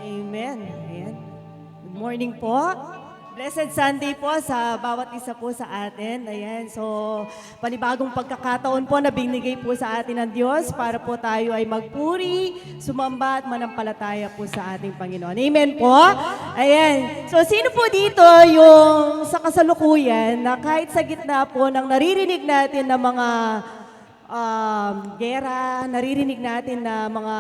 Amen. Ayan. Good morning po. Blessed Sunday po sa bawat isa po sa atin. Ayan. So, panibagong pagkakataon po na binigay po sa atin ng Diyos para po tayo ay magpuri, sumamba at manampalataya po sa ating Panginoon. Amen po. Ayan. So, sino po dito yung sa kasalukuyan na kahit sa gitna po ng naririnig natin na mga gera, naririnig natin na mga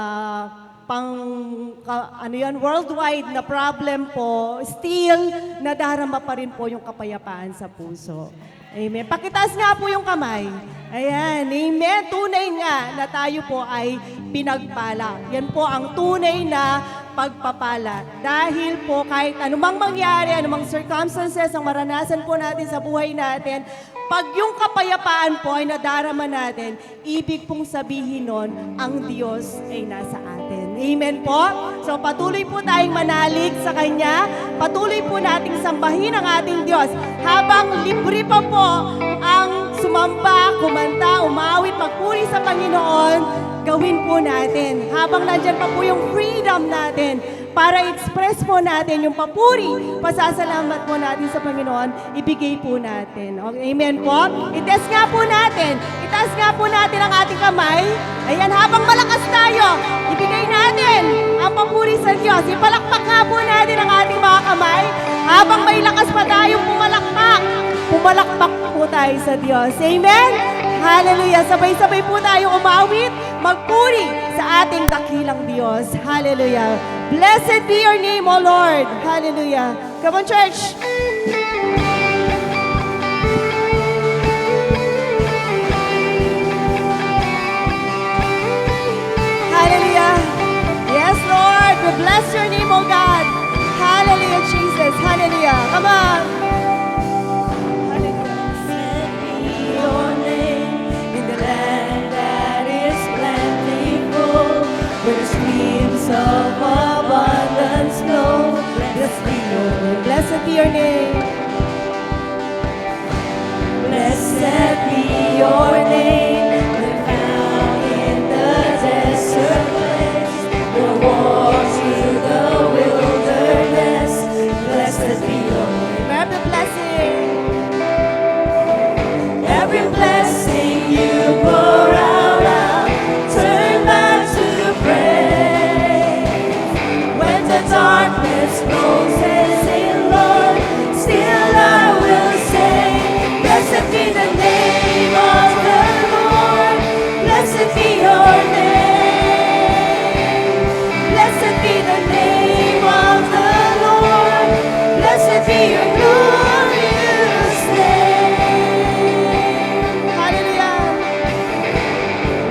worldwide na problem po, still, nadarama pa rin po yung kapayapaan sa puso. Amen. Pakitaas nga po yung kamay. Ayan. Amen. Tunay nga na tayo po ay pinagpala. Yan po ang tunay na pagpapala. Dahil po kahit anumang mangyari, anumang circumstances ang maranasan po natin sa buhay natin, pag yung kapayapaan po ay nadarama natin, ibig pong sabihin nun, ang Diyos ay nasa atin. Amen po? So patuloy po tayong manalig sa Kanya, patuloy po nating sambahin ang ating Diyos, habang libre pa po ang sumamba, kumanta, umawit, magpuri sa Panginoon, gawin po natin. Habang nandyan pa po yung freedom natin, para express po natin yung papuri, pasasalamat po natin sa Panginoon, ibigay po natin. Okay, amen po? Itest nga po natin. Itaas nga po natin ang ating kamay. Ayan, habang malakas tayo, ibigay natin ang papuri sa Diyos. Ipalakpak nga po natin ang ating mga kamay. Habang may lakas pa tayong pumalakpak, pumalakpak po tayo sa Diyos. Amen? Hallelujah. Sabay-sabay po tayo umawit, magpuri sa ating dakilang Diyos. Hallelujah. Blessed be your name, O Lord. Hallelujah. Come on, church. Hallelujah. Yes, Lord. We bless your name, O God. Hallelujah, Jesus. Hallelujah. Come on. Where the streams of abundance flow, Blessed be your name. Blessed be your name. When found in the desert place, we'll walk through the wilderness. Blessed be your name. Every blessing. Every blessing you pour out, I'll turn back to praise. When the darkness closes in, Lord, still I will say, blessed be the name of the Lord. Blessed be your name. Blessed be the name of the Lord. Blessed be your glorious name. Hallelujah.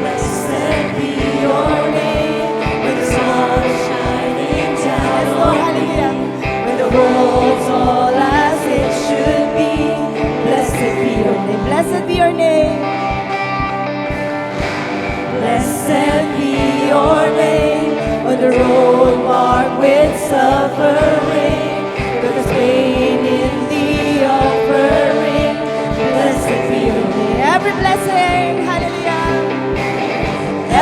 Blessed be your name. When the sun is shining down on me, when the world's all as it should be. Blessed be your name. Blessed be your name. Blessed be your name. When the road marked with suffering, with the pain in the offering. Blessed be your name. Every blessing. Hallelujah.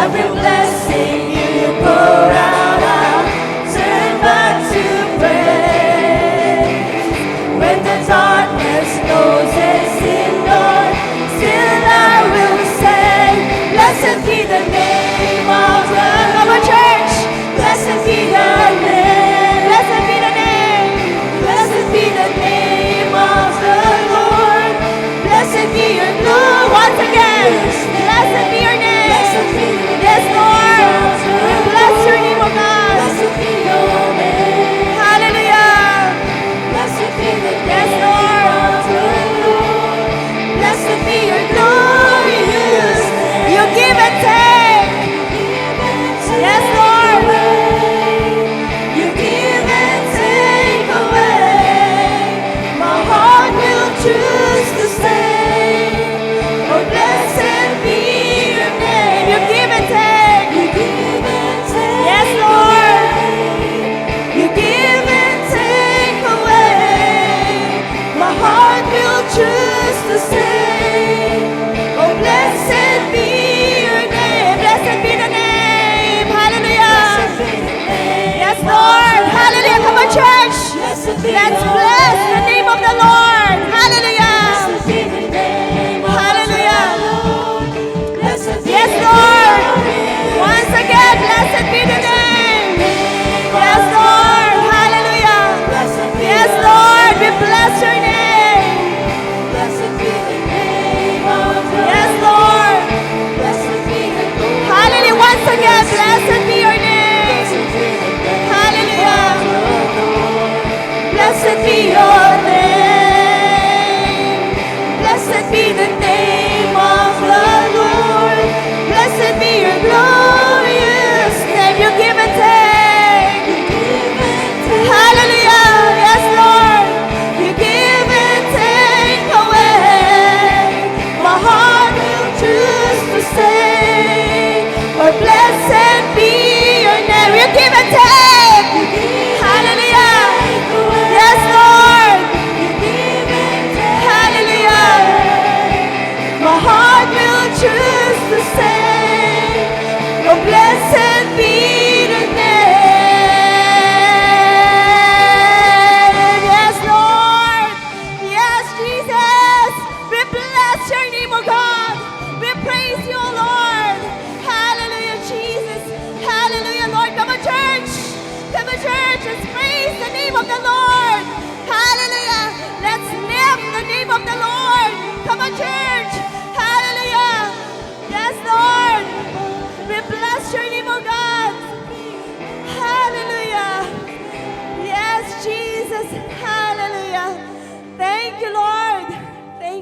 Every blessing you pour out, I'll turn back to praise. When the darkness closes in, Lord, still I will say, blessed be the name of the Lord. Church, blessed be the name. Blessed be the name. Blessed be the name of the Lord. Blessed be your glory. Once again. Blessed be your name. Blessed be the Yes, Lord. name. We bless your name, O God. Blessed be your name. Hallelujah. Blessed be the Yes, name Lord. of the Lord. Blessed be your glorious name. You give and take. Yes, Lord. You give and take away. My heart will choose to say, oh, blessed be your name. You give and take. You give and take. Yes, Lord. You give and take away. My heart will choose to say, oh, blessed be your name. Blessed be the name. Hallelujah. Blessed be the name Yes, of Lord.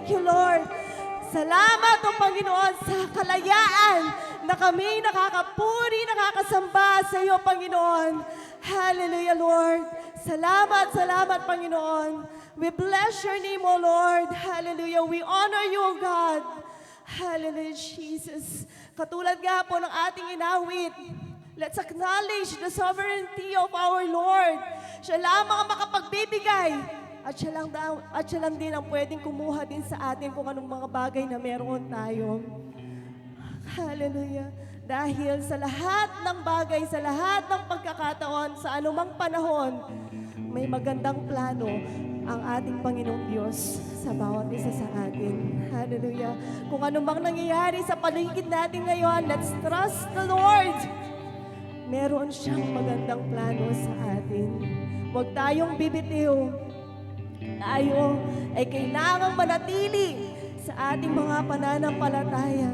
Thank you, Lord. Salamat, O Panginoon, sa kalayaan na kami nakakapuri, nakakasamba sa iyo, Panginoon. Hallelujah, Lord. Salamat, salamat, Panginoon. We bless your name, O Lord. Hallelujah. We honor you, O God. Hallelujah, Jesus. Katulad nga po ng ating inawit, let's acknowledge the sovereignty of our Lord. Siya lamang ang makapagbibigay. At siya lang din ang pwedeng kumuha din sa atin kung anong mga bagay na meron tayo. Hallelujah. Dahil sa lahat ng bagay, sa lahat ng pagkakataon, sa anumang panahon, may magandang plano ang ating Panginoong Diyos sa bawat isa sa atin. Hallelujah. Kung anumang nangyayari sa paligid natin ngayon, let's trust the Lord. Meron siyang magandang plano sa atin. Huwag tayong bibitiw. Tayo ay kailangang manatili sa ating mga pananampalataya.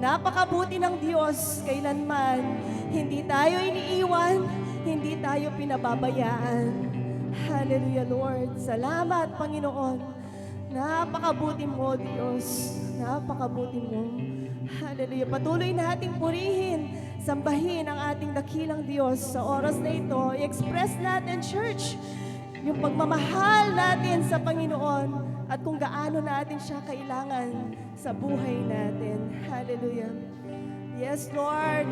Napakabuti ng Diyos kailanman. Hindi tayo iniiwan, hindi tayo pinababayaan. Hallelujah, Lord. Salamat, Panginoon. Napakabuti mo, Diyos. Napakabuti mo. Hallelujah. Patuloy nating purihin, sambahin ang ating dakilang Diyos sa oras na ito. I-express natin, church, yung pagmamahal natin sa Panginoon at kung gaano natin siya kailangan sa buhay natin. Hallelujah. Yes, Lord.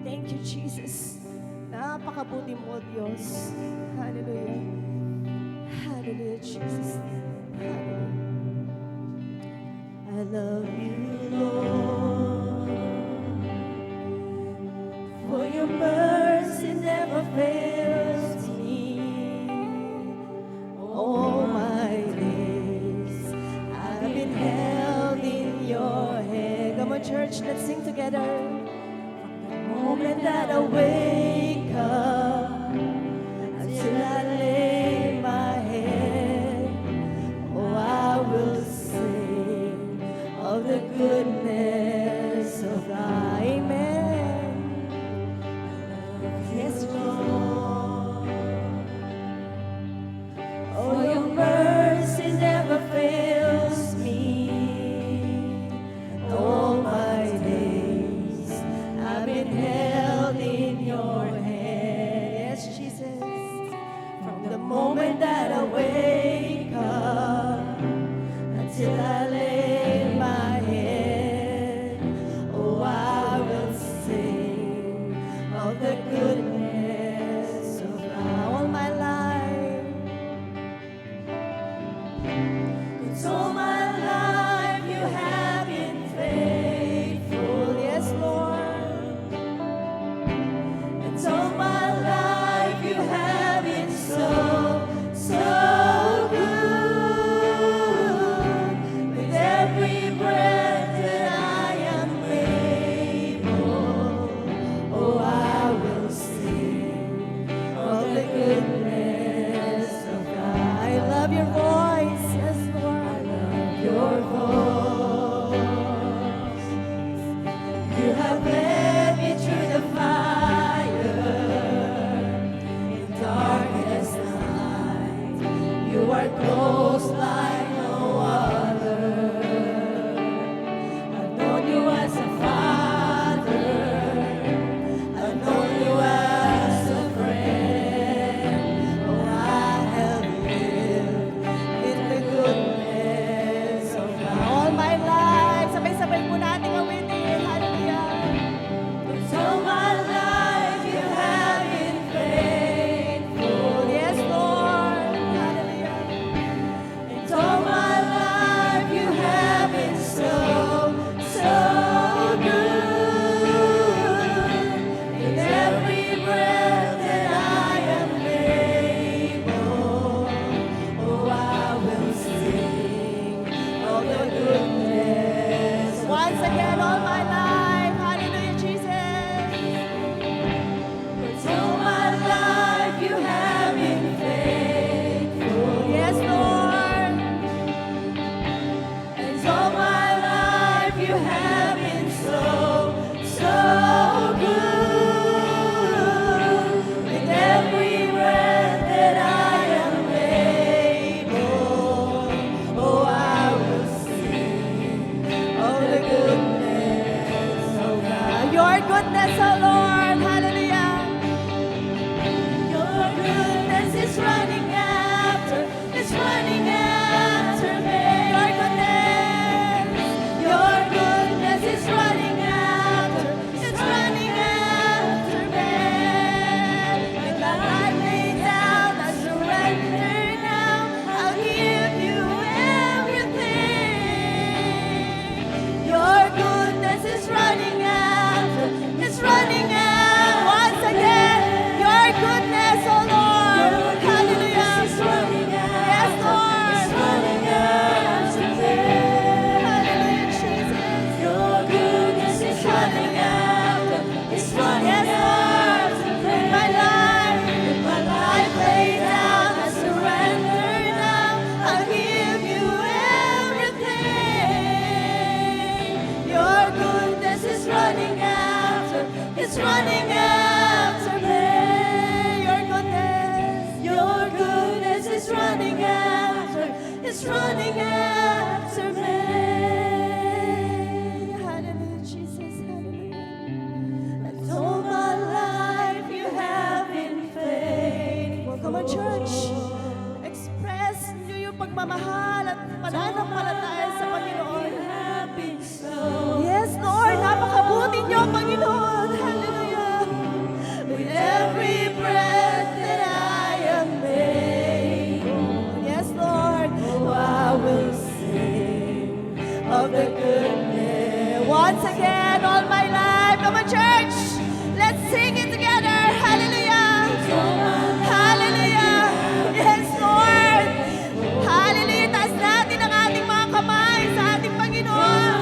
Thank you, Jesus. Napakabuti mo, Diyos. Hallelujah. Hallelujah, Jesus. Hallelujah. I love you, Lord, for your mercy never fails me. All my days I've been held in your hand. Come on, church, let's sing together. From the moment that I wake up until I lay my head, oh, I will sing of the goodness of God. Amen. Yes, Lord. Oh, your mercy never fails me. And all my days I've been held in your hand. Yes, Jesus. From the moment that I wake up until I lay my head, oh, I will sing of the goodness of God. All my life, it's all my life you have been faithful. Yes, Lord. It's all my life you have been so, so good. With every breath that I am able, oh, I will sing pagmamahal at pananampalataya sa Panginoon. have been so Yes, Lord, napakabuti niyo, Panginoon. Hallelujah. with every breath that I am able. Yes, Lord. Oh, I will sing of the goodness. Once again, all my life. Come on, church. Let's sing it together. Hallelujah. Hallelujah. Yes, Lord. Hallelujah. Taas natin ang ating mga kamay sa ating Panginoon.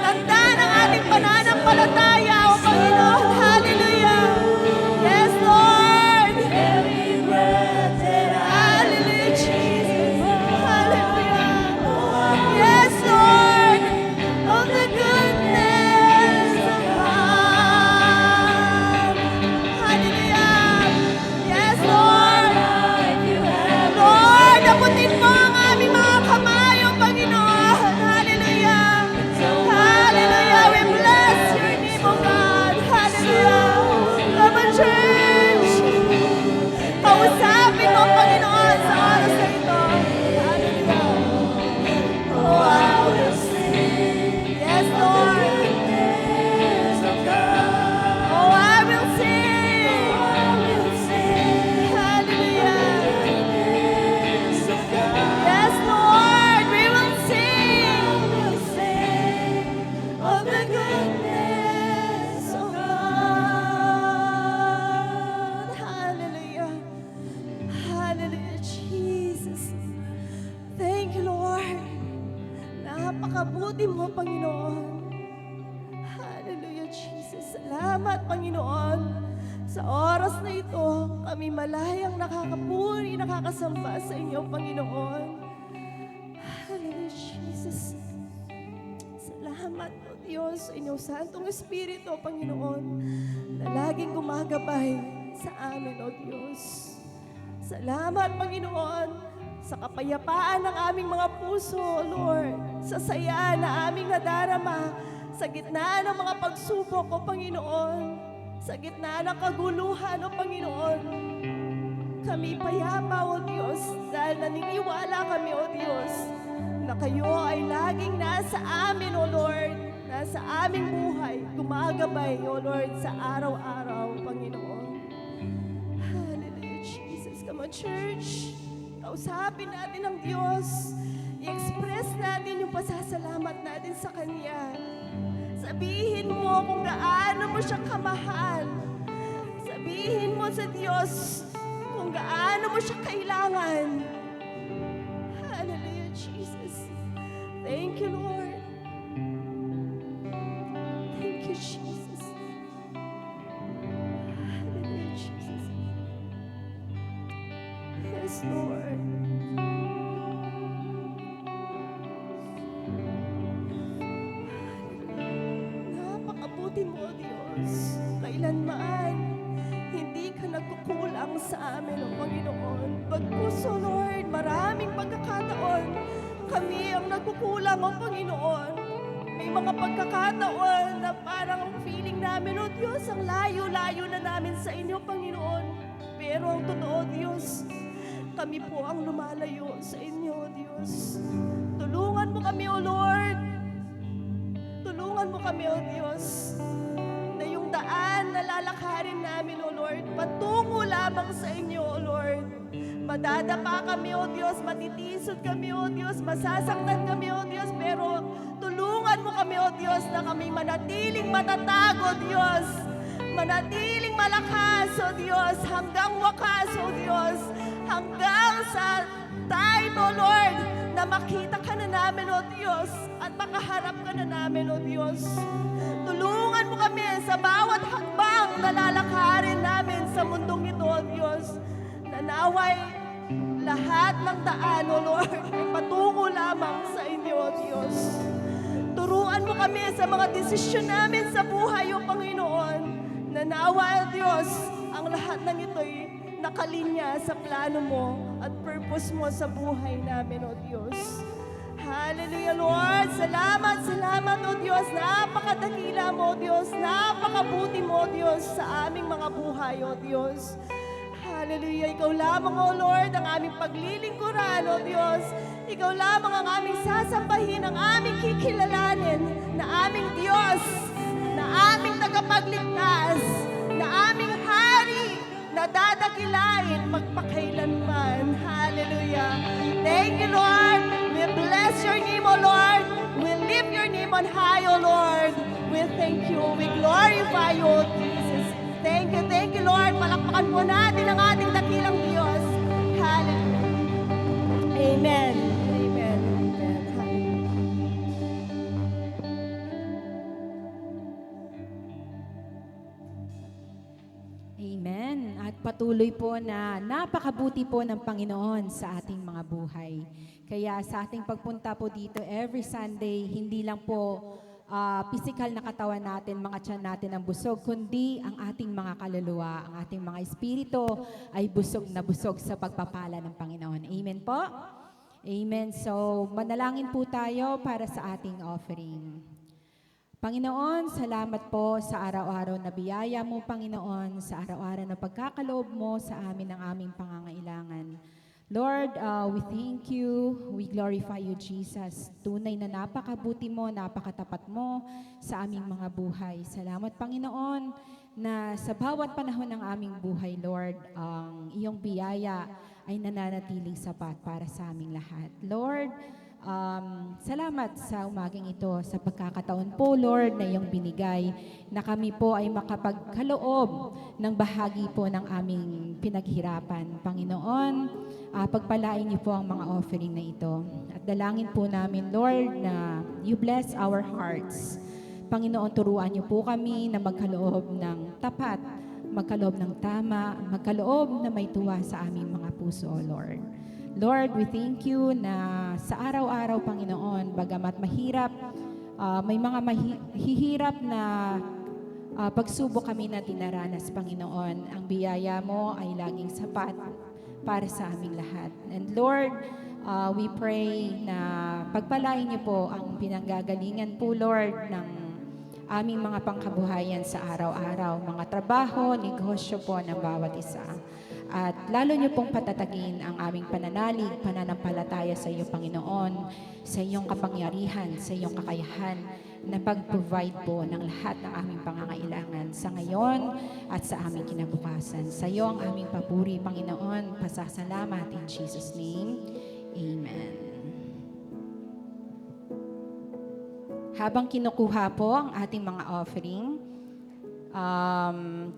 Tanda ng ating pananampalataya, O Panginoon. Hallelujah. Yes, Lord. Every breath that I Hallelujah, Jesus. Hallelujah. Yes, Lord. of the goodness of God. Hallelujah. Yes, Lord. Life you have Lord, abutin mo ang aming mga kamay, O Panginoon. Hallelujah. Hallelujah. We bless your name, O God. Hallelujah. Come on, church. Kausapin mo, Panginoon, sa oras na ito. Hallelujah. Oh, I will sing Yes, Lord. goodness of God. Oh, I will sing. I will sing Hallelujah. goodness of God. Yes, Lord. We will sing. I will sing of the goodness of God. Hallelujah. Hallelujah, Jesus. Thank you, Lord. Napakabuti mo, Panginoon. Hallelujah, Jesus. Salamat, Panginoon. Sa oras na ito, kami malayang nakakapuri, nakakasamba sa inyo, Panginoon. Hallelujah, Jesus. Salamat, O Diyos, sa inyong Santong Espiritu, Panginoon, na laging gumagabay sa amin, O Diyos. Salamat, Panginoon, sa kapayapaan ng aming mga puso, Lord. Sa saya na aming nadarama sa gitna ng mga pagsubok, O Panginoon. Sa gitna ng kaguluhan, O Panginoon. Kami payapa, O Diyos, dahil naniniwala kami, O Diyos, na kayo ay laging nasa amin, O Lord. Nasa aming buhay, gumagabay, O Lord, sa araw-araw, Panginoon. Hallelujah, Jesus. Come on, church. Kausapin natin ang Diyos. I-express natin yung pasasalamat natin sa Kanya. Sabihin mo kung gaano mo siya kamahal. Sabihin mo sa Diyos kung gaano mo siya kailangan. Hallelujah, Jesus. Thank you, Lord. Thank you, Jesus. Hallelujah, Jesus. Yes, Lord. Napakabuti mo, Diyos. Kailanman, hindi ka nagkukulang sa amin, O Panginoon. Bagkus, O Lord, maraming pagkakataon, kami ang nagkukulang, O Panginoon. May mga pagkakataon na parang feeling namin, O Diyos, ang layo-layo na namin sa inyo, Panginoon. Pero ang totoo, Diyos, kami po ang lumalayo sa inyo, O Diyos. Tulungan mo kami, O Lord. Tulungan mo kami, O Diyos, na yung daan na lalakarin namin, O Lord, patungo lamang sa inyo, O Lord. Madadapa kami, O Diyos, matitisod kami, O Diyos, masasaktan kami, O Diyos, pero tulungan mo kami, O Diyos, na kami manatiling matatag, O Diyos. Manatiling malakas, O Diyos, hanggang wakas, O Diyos. Hanggang sa time, O Lord, na makita ka na namin, O Diyos, at makaharap ka na namin, O Diyos. Tulungan mo kami sa bawat hakbang na lalakarin namin sa mundong ito, O Diyos. Nanaway lahat ng daan, O Lord, ay patungo lamang sa inyo, O Diyos. Turuan mo kami sa mga desisyon namin sa buhay, O Panginoon. Nanawa, O Diyos, ang lahat ng ito'y nakalinya sa plano mo at purpose mo sa buhay namin, O Diyos. Hallelujah, Lord. Salamat, salamat, O Diyos. Napakadakila mo, O Diyos. Napakabuti mo, O Diyos, sa aming mga buhay, O Diyos. Hallelujah. Ikaw lamang, O Lord, ang aming paglilingkuran, O Diyos. Ikaw lamang ang aming sasambahin, ang aming kikilalanin na aming Diyos, na aming tagapagligtas, na aming hari, na dadakilain magpakailanman. Hallelujah. Thank you, Lord. We bless your name, O Lord. We lift your name on high, O Lord. We thank you. We glorify you, O Jesus. Thank you, Lord. Palakpakan po natin ang ating dakilang Diyos. Hallelujah. Amen. Amen. Amen. Hallelujah. Amen. At patuloy po na napakabuti po ng Panginoon sa ating mga buhay. Kaya sa ating pagpunta po dito every Sunday, hindi lang po physical na katawan natin, mga tiyan natin ang busog, kundi ang ating mga kaluluwa, ang ating mga espiritu ay busog na busog sa pagpapala ng Panginoon. Amen po? Amen. So, manalangin po tayo para sa ating offering. Panginoon, salamat po sa araw-araw na biyaya mo, Panginoon, sa araw-araw na pagkakaloob mo sa amin ang aming pangangailangan. Lord, we thank you, we glorify you, Jesus. Tunay na napakabuti mo, napakatapat mo sa aming mga buhay. Salamat, Panginoon, na sa bawat panahon ng aming buhay, Lord, ang iyong biyaya ay nananatiling sapat para sa aming lahat. Lord, salamat sa umagang ito, sa pagkakataon po, Lord, na iyong binigay, na kami po ay makapagkaloob ng bahagi po ng aming pinaghirapan. Panginoon, pagpalain niyo po ang mga offering na ito. At dalangin po namin, Lord, na you bless our hearts. Panginoon, turuan niyo po kami na magkaloob ng tapat, magkaloob ng tama, magkaloob na may tuwa sa aming mga puso, Lord. Lord, we thank you na sa araw-araw, Panginoon, bagamat mahirap, may mga mahihirap na pagsubok kami na dinaranas, Panginoon. Ang biyaya mo ay laging sapat para sa aming lahat. And Lord, we pray na pagpalain niyo po ang pinanggagalingan po, Lord, ng aming mga pangkabuhayan sa araw-araw, mga trabaho, negosyo po ng bawat isa. At lalo niyo pong patatagin ang aming pananalig, pananampalataya sa iyo, Panginoon, sa iyong kapangyarihan, sa iyong kakayahan na pag-provide po ng lahat ng aming pangangailangan sa ngayon at sa aming kinabukasan. Sa iyo ang aming papuri, Panginoon, pasasalamat in Jesus' name. Amen. Habang kinukuha po ang ating mga offering,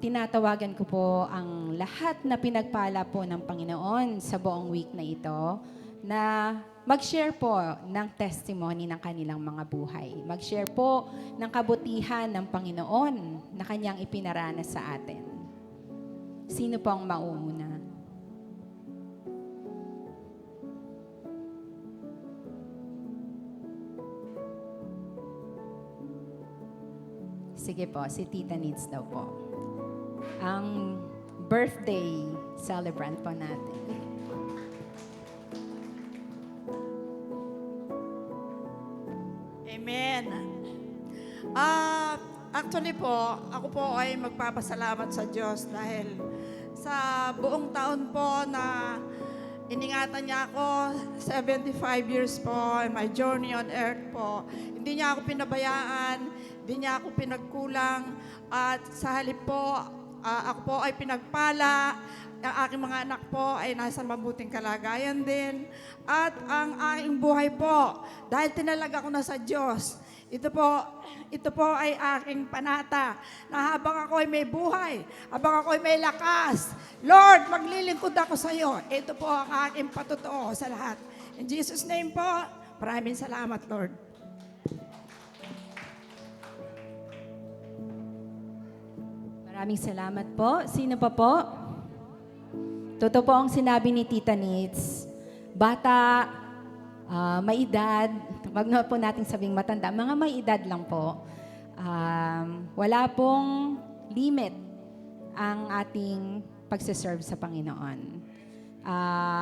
tinatawagan ko po ang lahat na pinagpala po ng Panginoon sa buong week na ito na mag-share po ng testimony ng kanilang mga buhay. Mag-share po ng kabutihan ng Panginoon na kanyang ipinaranas sa atin. Sino po ang mauuna? Sige po, si Tita Needs daw po. Ang birthday celebrant po natin. Amen. Actually po, ako po ay magpapasalamat sa Diyos dahil sa buong taon po na iningatan niya ako, 75 years po, my journey on earth po. Hindi niya ako pinabayaan, hindi niya ako pinagkulang, at sa halip po, ako po ay pinagpala, ang aking mga anak po ay nasa mabuting kalagayan din, at ang aking buhay po, dahil tinalaga ko na sa Diyos, ito po ay aking panata, na habang ako ay may buhay, habang ako ay may lakas, Lord, maglilingkod ako sa iyo. Ito po ang aking patotoo sa lahat. In Jesus' name po, maraming salamat, Lord. Maraming salamat po. Sino pa po? Totoo po ang sinabi ni Tita Nits. Bata, may edad, wag na po natin sabing matanda, mga may edad lang po. Wala pong limit ang ating pagsiserve sa Panginoon.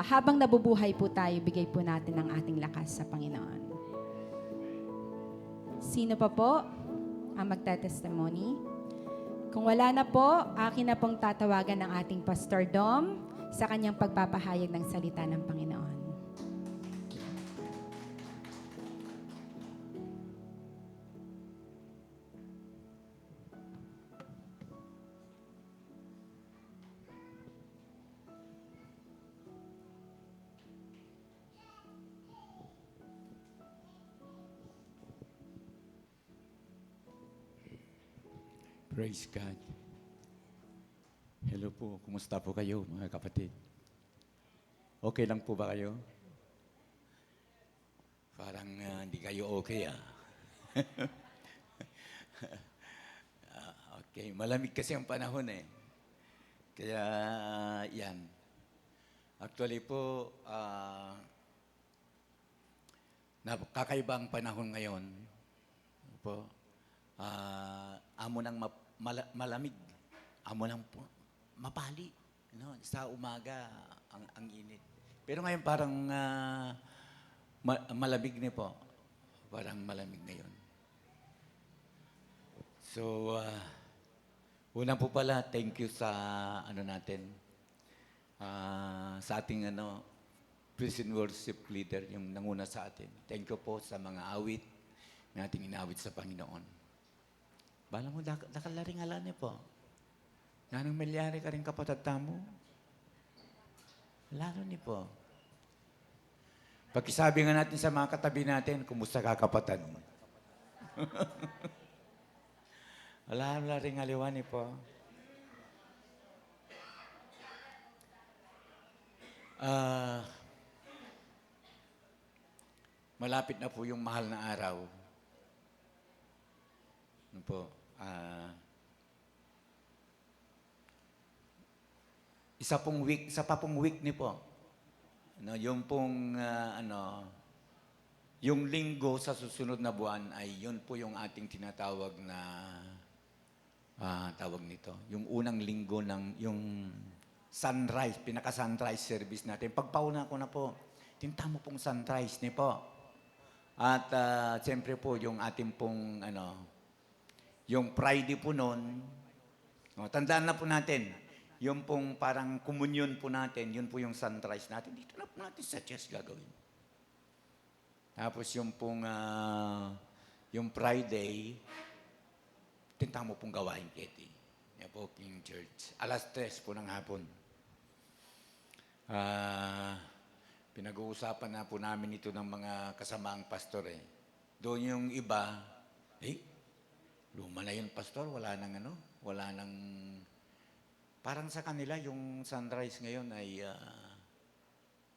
Habang nabubuhay po tayo, bigay po natin ang ating lakas sa Panginoon. Sino pa po ang magte-testimony? Kung wala na po, akin na pong tatawagan ng ating Pastor Dom sa kanyang pagpapahayag ng salita ng Panginoon. Praise God. Hello po, kumusta po kayo mga kapatid? Okay lang po ba kayo? Parang hindi kayo okay okay, malamig kasi ang panahon eh. Kaya yan. Actually po, kakaiba ang panahon ngayon. Po, amo ng malamig, amo ng mapali. No? Sa umaga, ang init. Pero ngayon parang malamig na po. Parang malamig ngayon. So, una po pala, thank you sa natin, sa ating prison worship leader, yung nanguna sa atin. Thank you po sa mga awit na ating inawit sa Panginoon. Bala mo, nakalaring ala niya po. Nanang milyari ka rin kapatid mo. Lalo ni po. Pagkisabi nga natin sa mga katabi natin, kumusta ka kapatid mo? Wala rin aliwan ni po. Malapit na po yung mahal na araw. Ano po? Isa pa pong week ni po. No, yung pong yung linggo sa susunod na buwan ay yun po yung ating tinatawag na tawag nito. Yung unang linggo ng yung sunrise, pinaka-sunrise service natin. Pagpauna ko na po, tinta mo pong sunrise ni po. At siyempre po yung ating pong yung Friday po noon, tandaan na po natin, yung pong parang komunyon po natin, yun po yung sunrise natin. Dito na po natin sa church gagawin. Tapos yung pong, yung Friday, tinta mo pong gawain, Ketty. Yan po, King Church. 3:00 po ng hapon. Pinag-uusapan na po namin ito ng mga kasamaang pastor eh. Doon yung iba, luma na yun, pastor, wala nang, parang sa kanila, yung sunrise ngayon ay,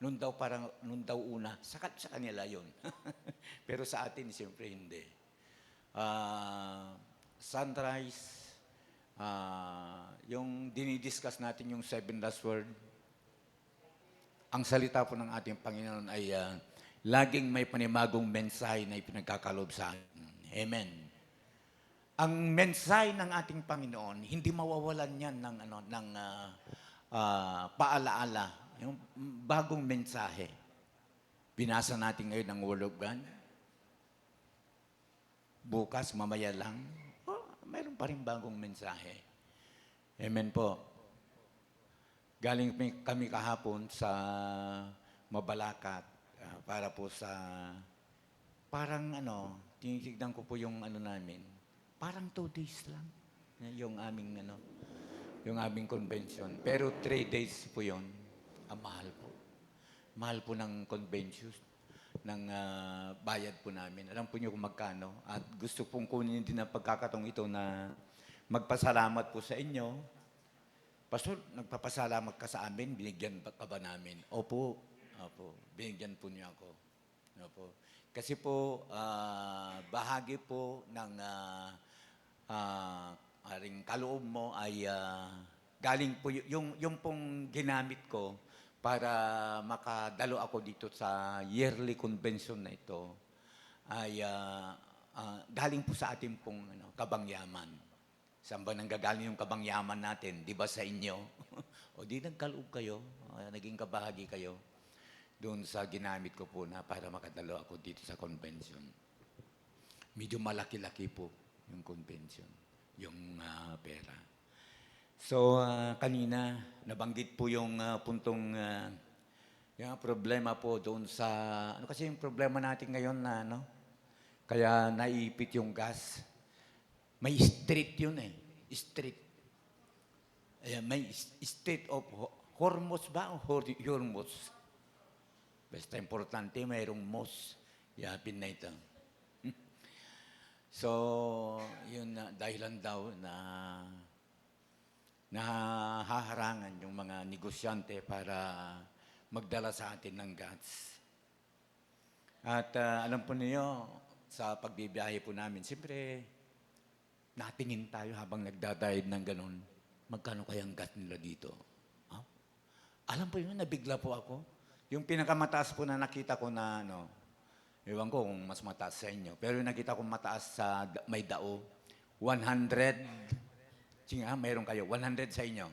noon daw una, sa kanila yun. Pero sa atin, siyempre hindi. Sunrise, yung dinidiscuss natin yung 7 last word, ang salita po ng ating Panginoon ay laging may panimagong mensahe na ipinagkakalob sa atin. Amen. Ang mensahe ng ating Panginoon, hindi mawawalan yan ng paalaala. Yung bagong mensahe. Binasa natin ngayon ang Word of God. Bukas, mamaya lang, mayroon pa rin bagong mensahe. Amen po. Galing kami kahapon sa Mabalacat para po sa, parang tinitignan ko po yung namin. Parang 2 days lang yung aming convention. Pero 3 days po yun. Ang mahal po. Mahal po ng convention, ng bayad po namin. Alam po niyo kung magkano. At gusto pong kunin din ang pagkakataong ito na magpasalamat po sa inyo. Pastor, nagpapasalamat ka sa amin, binigyan pa ba namin? Opo, binigyan po niyo ako. Opo. Kasi po, bahagi po ng aring kaloob mo ay galing po yung pong ginamit ko para makadalo ako dito sa yearly convention na ito ay galing po sa ating pong kabangyaman. Saan ba nanggagaling yung kabangyaman natin? Di ba sa inyo? O di nagkaloob kayo, naging kabahagi kayo doon sa ginamit ko po na para makadalo ako dito sa convention. Medyo malaki-laki po yung convention. yung pera. So, kanina, nabanggit po yung puntong yung problema po doon sa, ano kasi yung problema natin ngayon na, ano, kaya naipit yung gas. May street yun eh. Street. Ayan, may street of Hormuz ba o Hormuz? Basta importante, mayroong mos. Yapin na ito. So, yun na, dahilan daw na nahaharangan yung mga negosyante para magdala sa atin ng gas. At alam po niyo, sa pagbibiyahe po namin, siyempre, natingin tayo habang nagdadayad ng ganun. Magkano kayang gas nila dito? Huh? Alam po yun, nabigla po ako. Yung pinakamataas po na nakita ko na, ano, ewan ko kung mas mataas sa inyo, pero yung nakita ko mataas sa may dao, 100. Sige mayroon kayo, 100 sa inyo.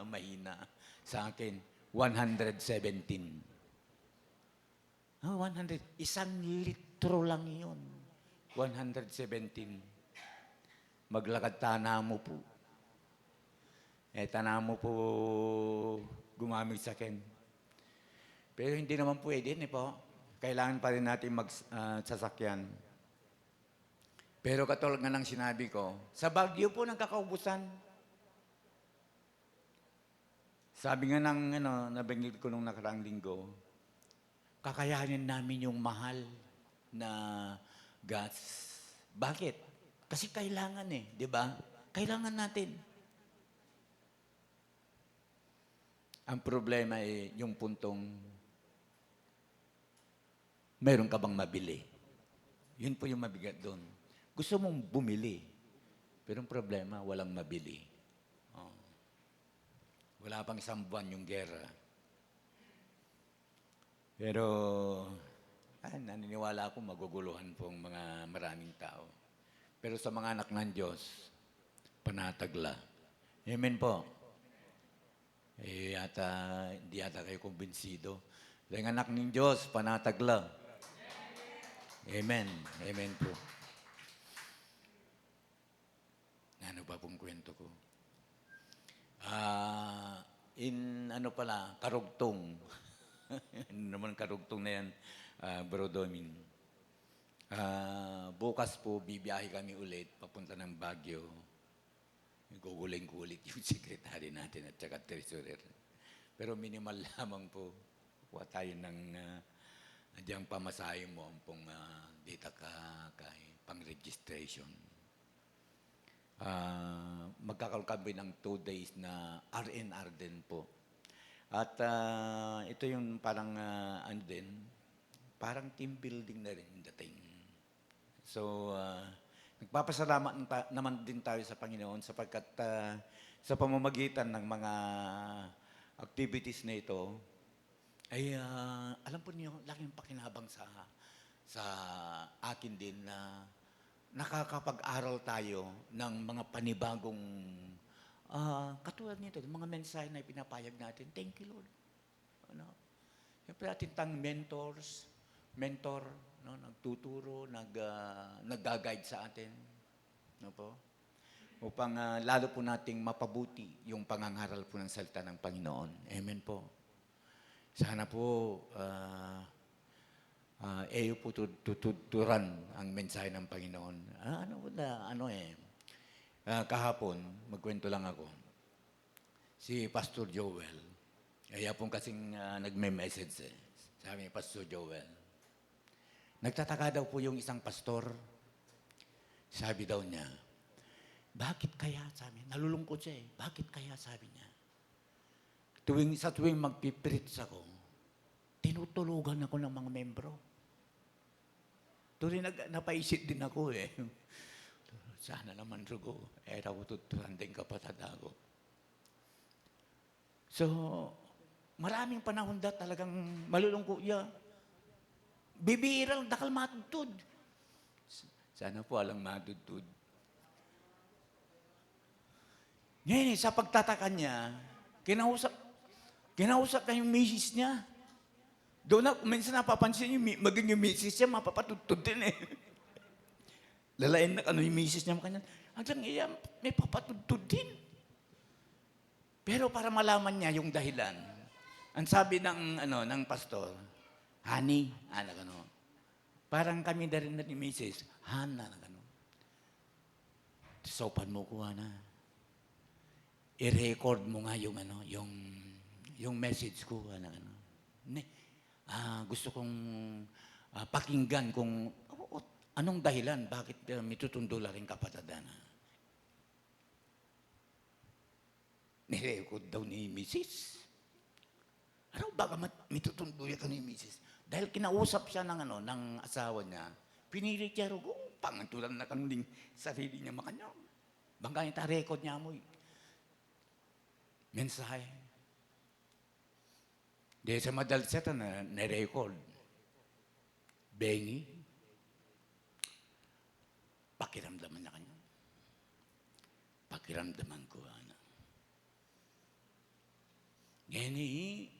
Mahina. Sa akin, 117. 100. 1 litro lang yun. 117. Maglakad tanamo po. Tanamo po gumamit sa akin. Pero hindi naman pwede, po. Kailangan pa rin natin magsasakyan. Pero katulad nga ng sinabi ko, sa Baguio po nagkakaubusan. Sabi nga ng, nabanggit ko nung nakaraang linggo, kakayanin namin yung mahal na gas. Bakit? Kasi kailangan di ba? Kailangan natin. Ang problema yung puntong meron ka bang mabili? Yun po yung mabigat doon. Gusto mong bumili, pero ang problema, walang mabili. Wala pang 1 buwan yung gera. Pero, naniniwala ako maguguluhan po ang mga maraming tao. Pero sa mga anak ng Diyos, panatagla. Amen po. Hindi yata kayo kumbinsido. Dahil anak ng Diyos, panatagla. Amen. Amen po. Ano pa pong kwento ko? Karugtong. Ano naman karugtong na yan, Bro Domin. Bukas po, bibiyahe kami ulit, papunta ng Baguio. Guguling-gulit yung sekretary natin at saka treasurer. Pero minimal lamang po. Kuha tayo ng diyang pamasahe mo ang pong data pang-registration. Magkakaroon kami ng 2 days na R&R din po. At ito yung parang parang team building na rin dating. So, nagpapasalamat naman din tayo sa Panginoon sapagkat sa pamamagitan ng mga activities na ito, ay alam po niyo, laking pakinabang sa akin din na nakakapag-aral tayo ng mga panibagong katulad nito, mga mensahe na pinapayag natin. Thank you, Lord. Siyempre atin tang mentor, nagtuturo, nag-guide sa atin. Po? Upang lalo po nating mapabuti yung pangangaral po ng salita ng Panginoon. Amen po. Sana po eyo po tuturan ang mensahe ng Panginoon. Kahapon, magkwento lang ako. Si Pastor Joel, kaya po kasing nagme-message sabi ni Pastor Joel. Nagtataka daw po yung isang pastor. Sabi daw niya, bakit kaya, sabi, nalulungkot siya bakit kaya, sabi niya. Sa tuwing magpipreach ako, tinutulugan ako ng mga membro. Tuloy napaisip din ako Sana naman rugo, raw tuturan din kapatid ako. So, maraming panahon talagang malulungkot niya. Bibirang dakal matudtod. Sana po alang matudtod. Ngayon sa pagtataka niya, kinausap na yung misis niya. Doon minsan napapansin yung maging yung misis niya, mapapatutod din Lalain na ano yung misis niya kanya. Hanggang iya, may papatudtod din. Pero para malaman niya yung dahilan, ang sabi ng pastor, honey, parang kami na rin na ni misis, Hana, sopan mo ko, na. I-record mo nga yung message ko, gusto kong pakinggan kung anong dahilan, bakit may tutundula rin kapatadana. Nirecord daw ni Mrs. Ano baka may tutundula ka ni Mrs. Dahil kinausap siya ng asawa niya, pinili siya rin, pangantulan na kanding sarili niya makanya. Bangga niya record niya mo. Mensahe. Di sa madalseta na record. Bengi. Pakiramdaman na kanya. Pakiramdaman ko, Ngeni,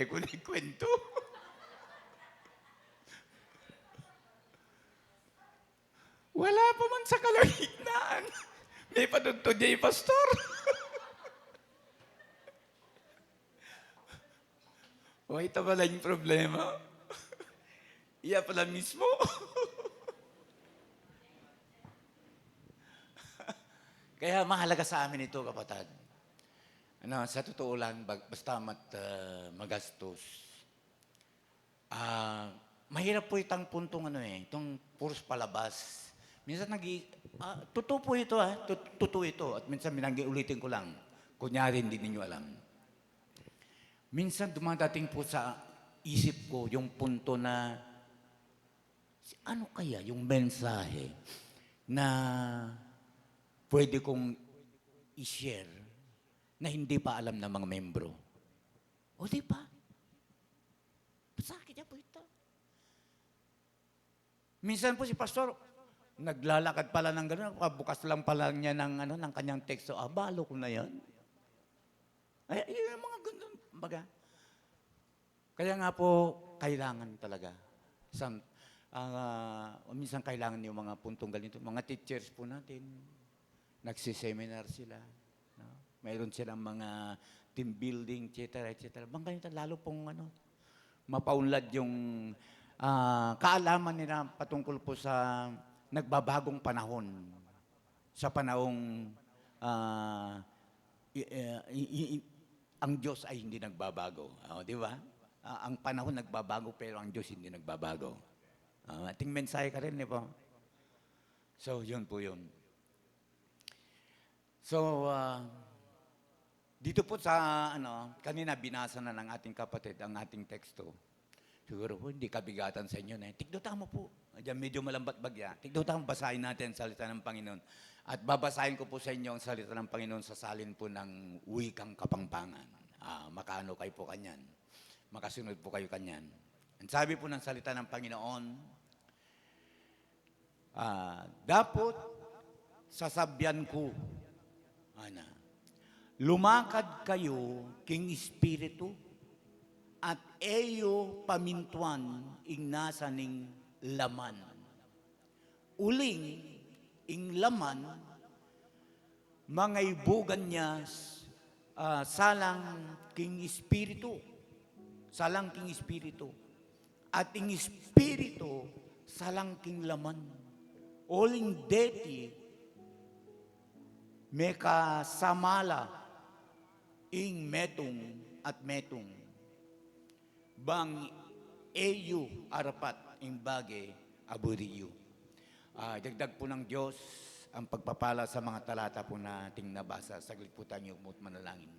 kung nagkwento. Wala pa man sa kalagitnaan. May padudtod niya yung pastor. O, ito pala yung problema. Iya pala mismo. Kaya mahalaga sa amin ito, kapatid. Sa totoo lang, basta magastos. Mahirap po itang puntong itong puros palabas. Minsan totoo po ito, totoo ito. At minsan ulitin ko lang. Kunyari, hindi ninyo alam. Minsan dumadating po sa isip ko yung punto na ano kaya yung mensahe na pwede kong i-share na hindi pa alam ng mga membro. O di ba? Sa akin niya po ito. Minsan po si pastor, naglalakad pala ng gano'n, bukas lang pala niya ng kanyang teksto, balo ko na yan. Ay, yung mga gano'n, baga. Kaya nga po, kailangan talaga. Minsan kailangan yung mga puntong ganito. Mga teachers po natin, nagsiseminar sila. No? Mayroon silang mga team building, etc. etc. Bang ganito, lalo pong mapaunlad yung kaalaman nila patungkol po sa nagbabagong panahon. Sa panahong ang Diyos ay hindi nagbabago. Di ba? Ang panahon nagbabago pero ang Diyos hindi nagbabago. Ating mensahe ka rin, di ba? So, yun po yun. So, dito po sa, kanina binasa na ng ating kapatid ang ating teksto. Siguro po, hindi kabigatan sa inyo na. Tigdutan mo po. Diyan medyo malambat bagya. Tigdutan mo, basahin natin ang salita ng Panginoon. At babasahin ko po sa inyo ang salita ng Panginoon sa salin po ng wikang Kapampangan. Makaano kayo po kanyan. Makasunod po kayo kanyan. Ang sabi po ng salita ng Panginoon, dapat sasabyan ko, lumakad kayo king Espiritu at eyo pamintuan ing nasa ning laman. Uling ing laman, mangaibugan niya salang king Espiritu. Salang king Espiritu. At ing Espiritu, salang king laman. Uling deti, meka samala ing metong at metong. Bang eyo arapat ing bagay aburiyo. Dagdag po ng Diyos ang pagpapala sa mga talata po nating nabasa. Saglit po tayo manalangin.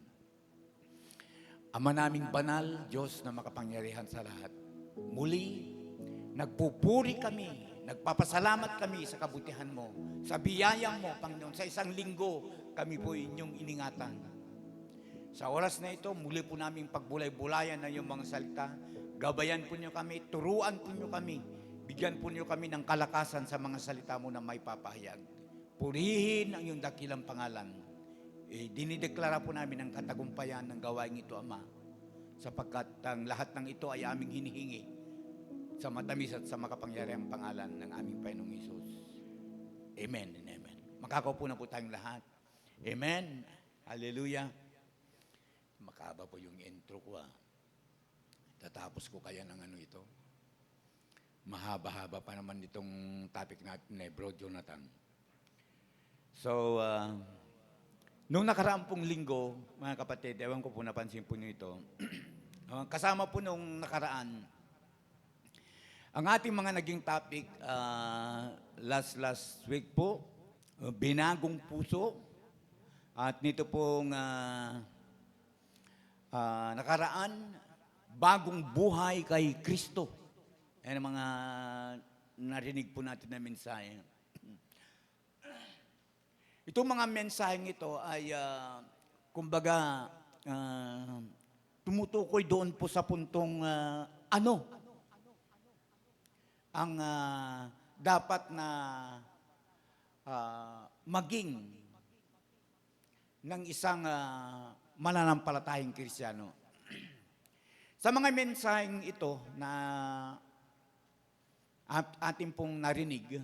Ama naming banal, Diyos na makapangyarihan sa lahat. Muli, nagpupuri kami, nagpapasalamat kami sa kabutihan mo, sa biyayang mo, Panginoon. Sa isang linggo, kami po inyong iningatan. Sa oras na ito, muli po namin pagbulay-bulayan ng iyong mga salita. Gabayan po niyo kami, turuan po niyo kami, bigyan po niyo kami ng kalakasan sa mga salita mo na may papahayag. Purihin ang iyong dakilang pangalan. dinideklara po namin ang katagumpayan ng gawain ito, Ama, sapagkat ang lahat ng ito ay aming hinihingi sa matamis at sa makapangyarihang pangalan ng aming Panginoong Hesus. Amen and amen. Makakaupo na po tayong lahat. Amen. Hallelujah. Makaba po yung intro ko. Tatapos ko kaya ng ano ito. Mahaba-haba pa naman itong topic natin Bro Jonathan. So, nung nakaraang pong linggo, mga kapatid, ewan ko po napansin po nyo ito, kasama po nung nakaraan, ang ating mga naging topic last week po, binagong puso, at nito pong nakaraan, bagong buhay kay Kristo. Yan ang mga narinig po natin na mensahe. Itong mga mensaheng ito ay, kumbaga, tumutukoy doon po sa puntong ano ang dapat na maging ng isang mananampalatayang Kristiyano. Sa mga mensaheng ito na ating pong narinig,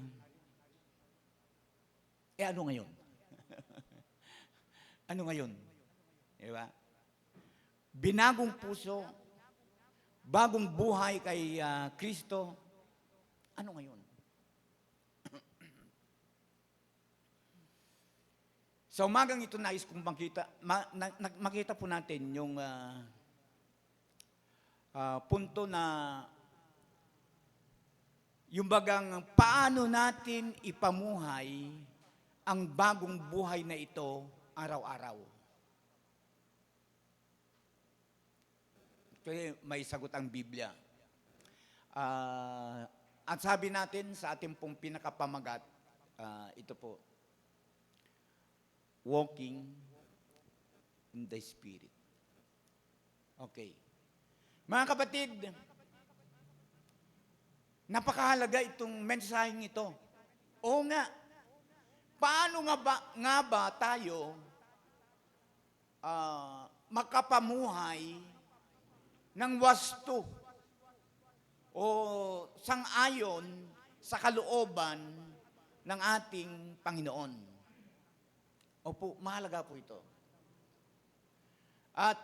ano ngayon? Ano ngayon? Diba? Binagong puso, bagong buhay kay Kristo, ano ngayon? Sa umagang ito, nais kong makita po natin yung punto na yung bagang paano natin ipamuhay ang bagong buhay na ito araw-araw. Kaya may sagot ang Biblia. At sabi natin sa ating pong pinakapamagat, ito po, walking in the Spirit. Okay. Mga kapatid, napakahalaga itong mensaheng ito. Oo nga, paano nga ba tayo makapamuhay ng wasto o sang-ayon sa kalooban ng ating Panginoon? Opo, mahalaga po ito. At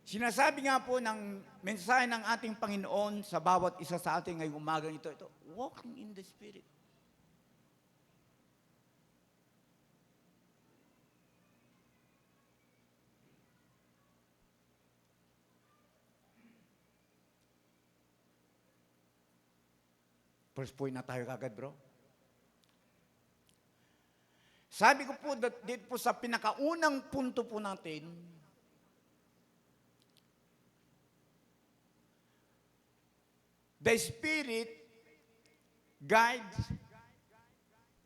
sinasabi nga po ng mensahe ng ating Panginoon sa bawat isa sa atin ngayong umagang ito, walking in the Spirit. First point na tayo kagad, bro. Sabi ko po, dito po sa pinakaunang punto po natin, the Spirit guides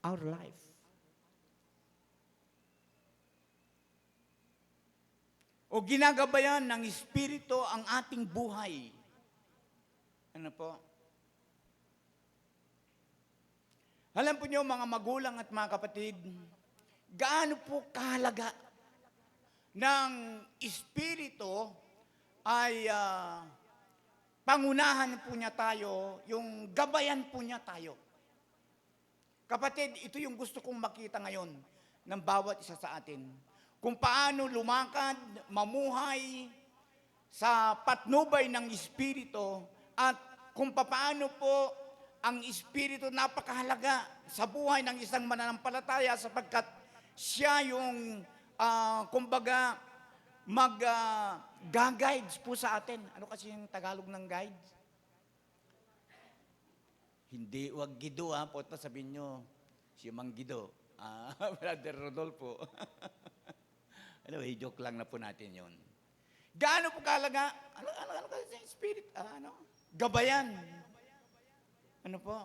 our life. O ginagabayan ng Espiritu ang ating buhay. Ano po? Alam po niyo mga magulang at mga kapatid, gaano po kahalaga ng Espiritu ay pangunahan po niya tayo, yung gabayan po niya tayo. Kapatid, ito yung gusto kong makita ngayon ng bawat isa sa atin. Kung paano lumakad, mamuhay sa patnubay ng Espiritu at kung paano po ang Espiritu napakahalaga sa buhay ng isang mananampalataya sapagkat siya yung, kumbaga, mag-guides po sa atin. Ano kasi yung Tagalog ng guides? Hindi, wag Gido ha. Punta sabihin nyo, si Mang Gido. Brother Rodolfo. Anyway, joke lang na po natin yon. Gaano po kahalaga? Ano kasi yung Spirit? Gabayan. Ano po?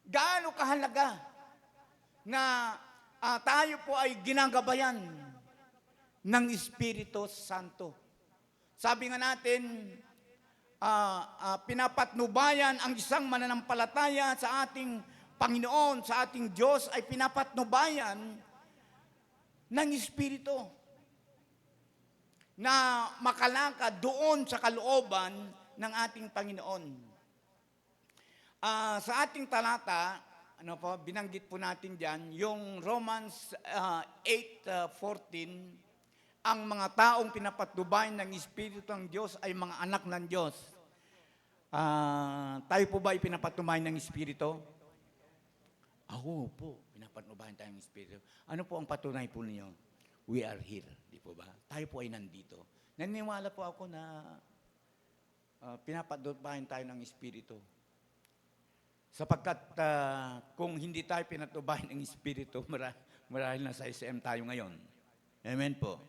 Gaano kahalaga na tayo po ay ginagabayan ng Espiritu Santo. Sabi nga natin, pinapatnubayan ang isang mananampalataya sa ating Panginoon, sa ating Diyos ay pinapatnubayan ng Espiritu na makalakad doon sa kalooban ng ating Panginoon. Sa ating talata, binanggit po natin diyan, yung Romans 8:14, ang mga taong pinapatnubay ng Espiritu ng Diyos ay mga anak ng Diyos. Tayo po ba ay pinapatnubay ng Espiritu? Ako po, pinapatnubayan tayo ng Espiritu. Ano po ang patunay po ninyo? We are here, di po ba? Tayo po ay nandito. Naniniwala po ako na pinapatnubayan tayo ng Espiritu. Sapagkat kung hindi tayo pinatnubayan ng Espiritu, marahil na sa SM tayo ngayon. Amen po.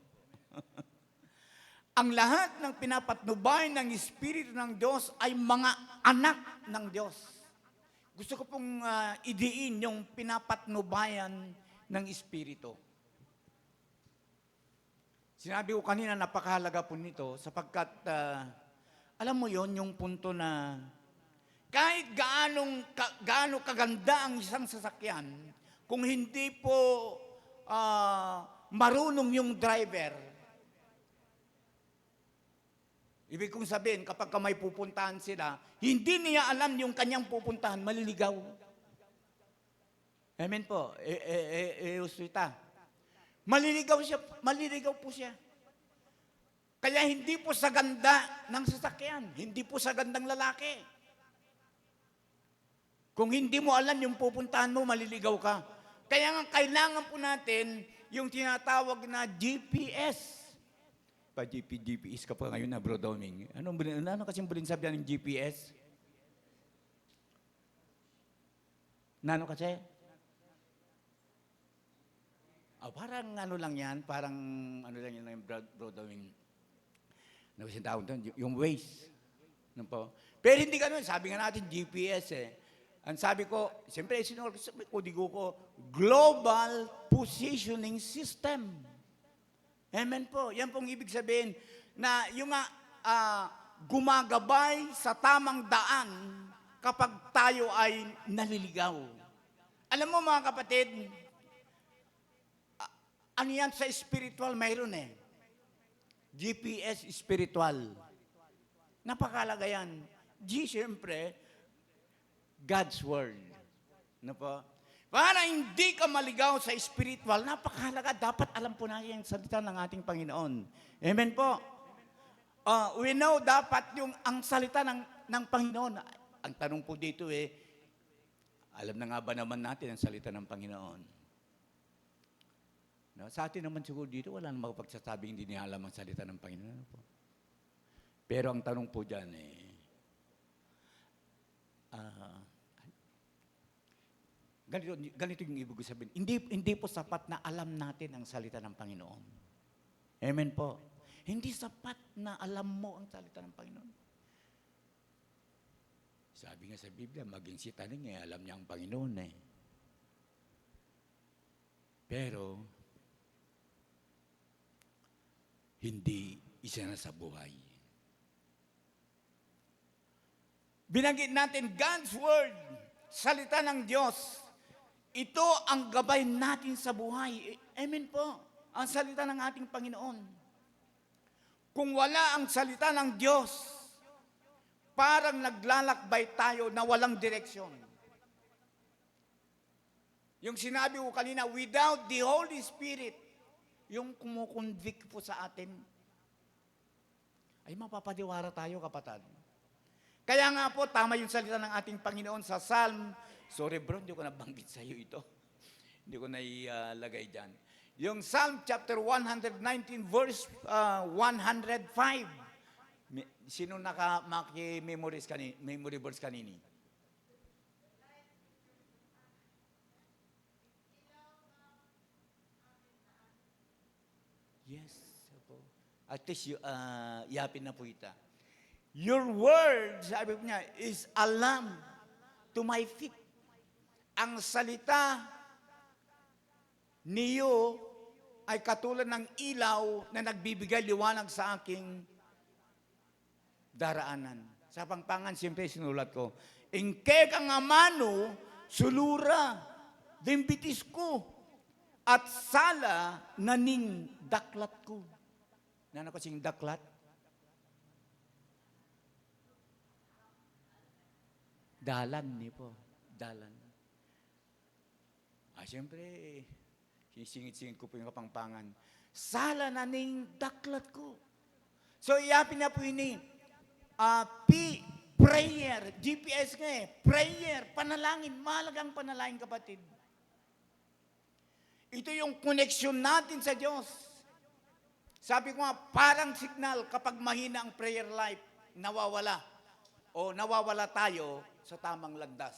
Ang lahat ng pinapatnubay ng Espiritu ng Diyos ay mga anak ng Diyos. Gusto ko pong idiin yung pinapatnubayan ng Espiritu. Sinabi ko kanina, napakahalaga po nito sapagkat, alam mo yon yung punto na kahit gaano kaganda ang isang sasakyan, kung hindi po marunong yung driver, ibig kong sabihin, kapag may pupuntahan sila, hindi niya alam yung kanyang pupuntahan, maliligaw. Amen po. Uswita. Maliligaw po siya. Kaya hindi po sa ganda ng sasakyan, hindi po sa gandang lalaki. Kung hindi mo alam yung pupuntahan mo, maliligaw ka. Kaya nga kailangan po natin yung tinatawag na GPS. GPS ka pa ngayon na Bro Doming. Ano kasing bulin sabihan ng GPS? Nano kasi? Parang ano lang yan, parang ano lang yan yung Bro Doming. Ano kasi tawag doon? Yung Waze. Ano po? Pero hindi ganun, sabi nga natin GPS eh. Ang sabi ko, siyempre, kodigo ko, Global Positioning System. Amen po. Yan pong ibig sabihin na yung gumagabay sa tamang daan kapag tayo ay naliligaw. Alam mo mga kapatid, ano yan sa spiritual, mayroon eh. GPS spiritual. Napakalaga yan. Siyempre, God's Word. Ano po? Para hindi ka maligaw sa spiritual, napakahalaga, dapat alam po natin ang salita ng ating Panginoon. Amen po. We know dapat ang salita ng Panginoon. Ang tanong po dito alam na nga ba naman natin ang salita ng Panginoon? No? Sa atin naman siguro dito, wala namang pagsasabing hindi niya alam ang salita ng Panginoon. Po. Pero ang tanong po dyan ganito yung ibig sabihin. Hindi po sapat na alam natin ang salita ng Panginoon. Amen po. Hindi sapat na alam mo ang salita ng Panginoon. Sabi nga sa Biblia, maging si Taning alam niya ang Panginoon Pero, hindi isa na sa buhay. Binanggit natin God's Word, salita ng Diyos. Ito ang gabay natin sa buhay. Amen po. Ang salita ng ating Panginoon. Kung wala ang salita ng Diyos, parang naglalakbay tayo na walang direksyon. Yung sinabi ko kanina, without the Holy Spirit, yung kumukonvict po sa atin, ay mapapadiwara tayo, kapatid. Kaya nga po, tama yung salita ng ating Panginoon sa Psalm. Sorry bro, hindi ko nabanggit sa iyo ito. Hindi ko nailagay dyan. Yung Psalm chapter 119 verse 105. Sino memory verse kanini? Yes. At least yapin na po ita. Your word, sabi ko niya, is a lamp to my feet. Ang salita niyo ay katulad ng ilaw na nagbibigay liwanag sa aking daraanan. Sa pangpangan, siyempre sinulat ko, Ingke kang amano, sulura, dimbitis ko, at sala naning daklat ko. Nana ko sing daklat? Dalan ni po. Dalan. Siyempre, sinisingit-singit ko po yung kapangpangan. Sala naning daklat ko. So, iyapin na po ini. Prayer. GPS nga prayer. Panalangin. Mahalagang panalangin, kapatid. Ito yung connection natin sa Diyos. Sabi ko nga, parang signal kapag mahina ang prayer life, nawawala. O nawawala tayo sa tamang landas.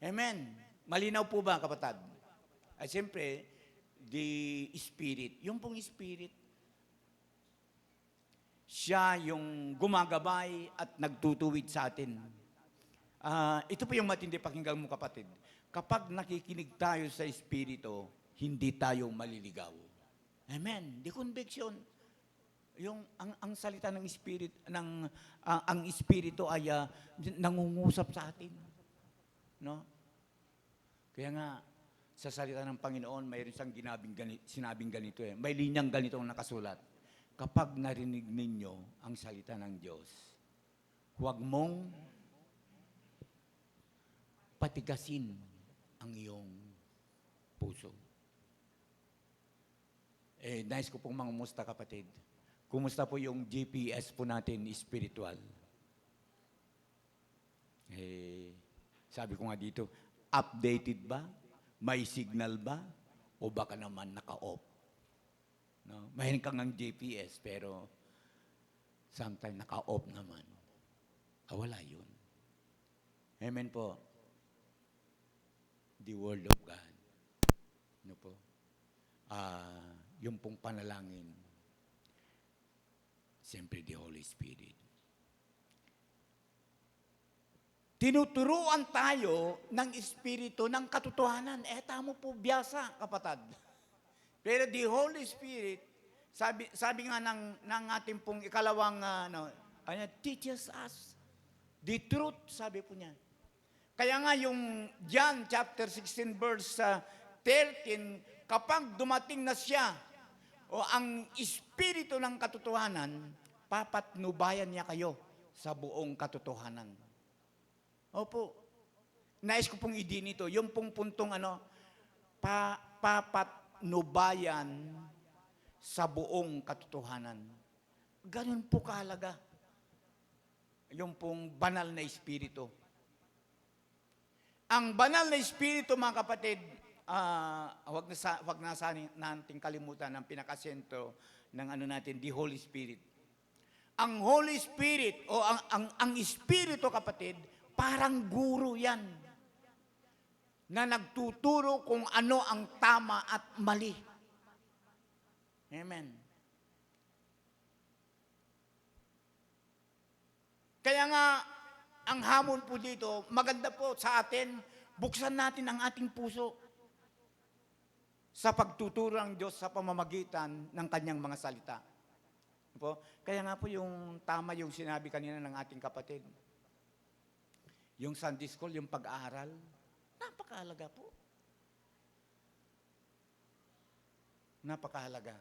Amen. Malinaw po ba, kapatid? Siyempre, the Spirit. Yung pong Spirit, siya yung gumagabay at nagtutuwid sa atin. Ito po yung matindi pakinggan mo, kapatid. Kapag nakikinig tayo sa Espiritu, hindi tayo maliligaw. Amen. The conviction. Yung ang salita ng Spirit, ang Espiritu ay nangungusap sa atin. No? Kaya nga, sa salita ng Panginoon, mayroon siyang sinabing ganito May linyang ganito ang nakasulat. Kapag narinig ninyo ang salita ng Diyos, huwag mong patigasin ang iyong puso. Nais ko pong mangumusta, kapatid. Kumusta po yung GPS po natin, spiritual? Sabi ko nga dito, updated ba? May signal ba? O baka naman naka-off? No? Mayroon kang ang GPS, pero sometimes naka-off naman. Wala yun. Amen po. The Word of God. Ano po? Yung pong panalangin. Siyempre, the Holy Spirit. Tinuturuan tayo ng Espiritu ng katotohanan. Tamo po biyasa, kapatid. Pero the Holy Spirit, sabi nga ng ating pong ikalawang, teaches us the truth, sabi po niya. Kaya nga yung John chapter 16 verse 13, kapag dumating na siya, o ang Espiritu ng katotohanan, papatnubayan niya kayo sa buong katotohanan. Opo. Nais ko pong idin ito. Yung pong puntong papatnubayan sa buong katotohanan. Ganun po kahalaga. Yung pong banal na Espiritu. Ang banal na Espiritu, mga kapatid, wag na nating kalimutan ang pinakasentro ng natin, the Holy Spirit. Ang Holy Spirit o ang Espiritu, kapatid, parang guro yan na nagtuturo kung ano ang tama at mali. Amen. Kaya nga, ang hamon po dito, maganda po sa atin, buksan natin ang ating puso sa pagtuturo ng Diyos sa pamamagitan ng kanyang mga salita. Po? Kaya nga po yung tama yung sinabi kanina ng ating kapatid. Yung Sunday School, yung pag-aaral, napakahalaga po. Napakahalaga.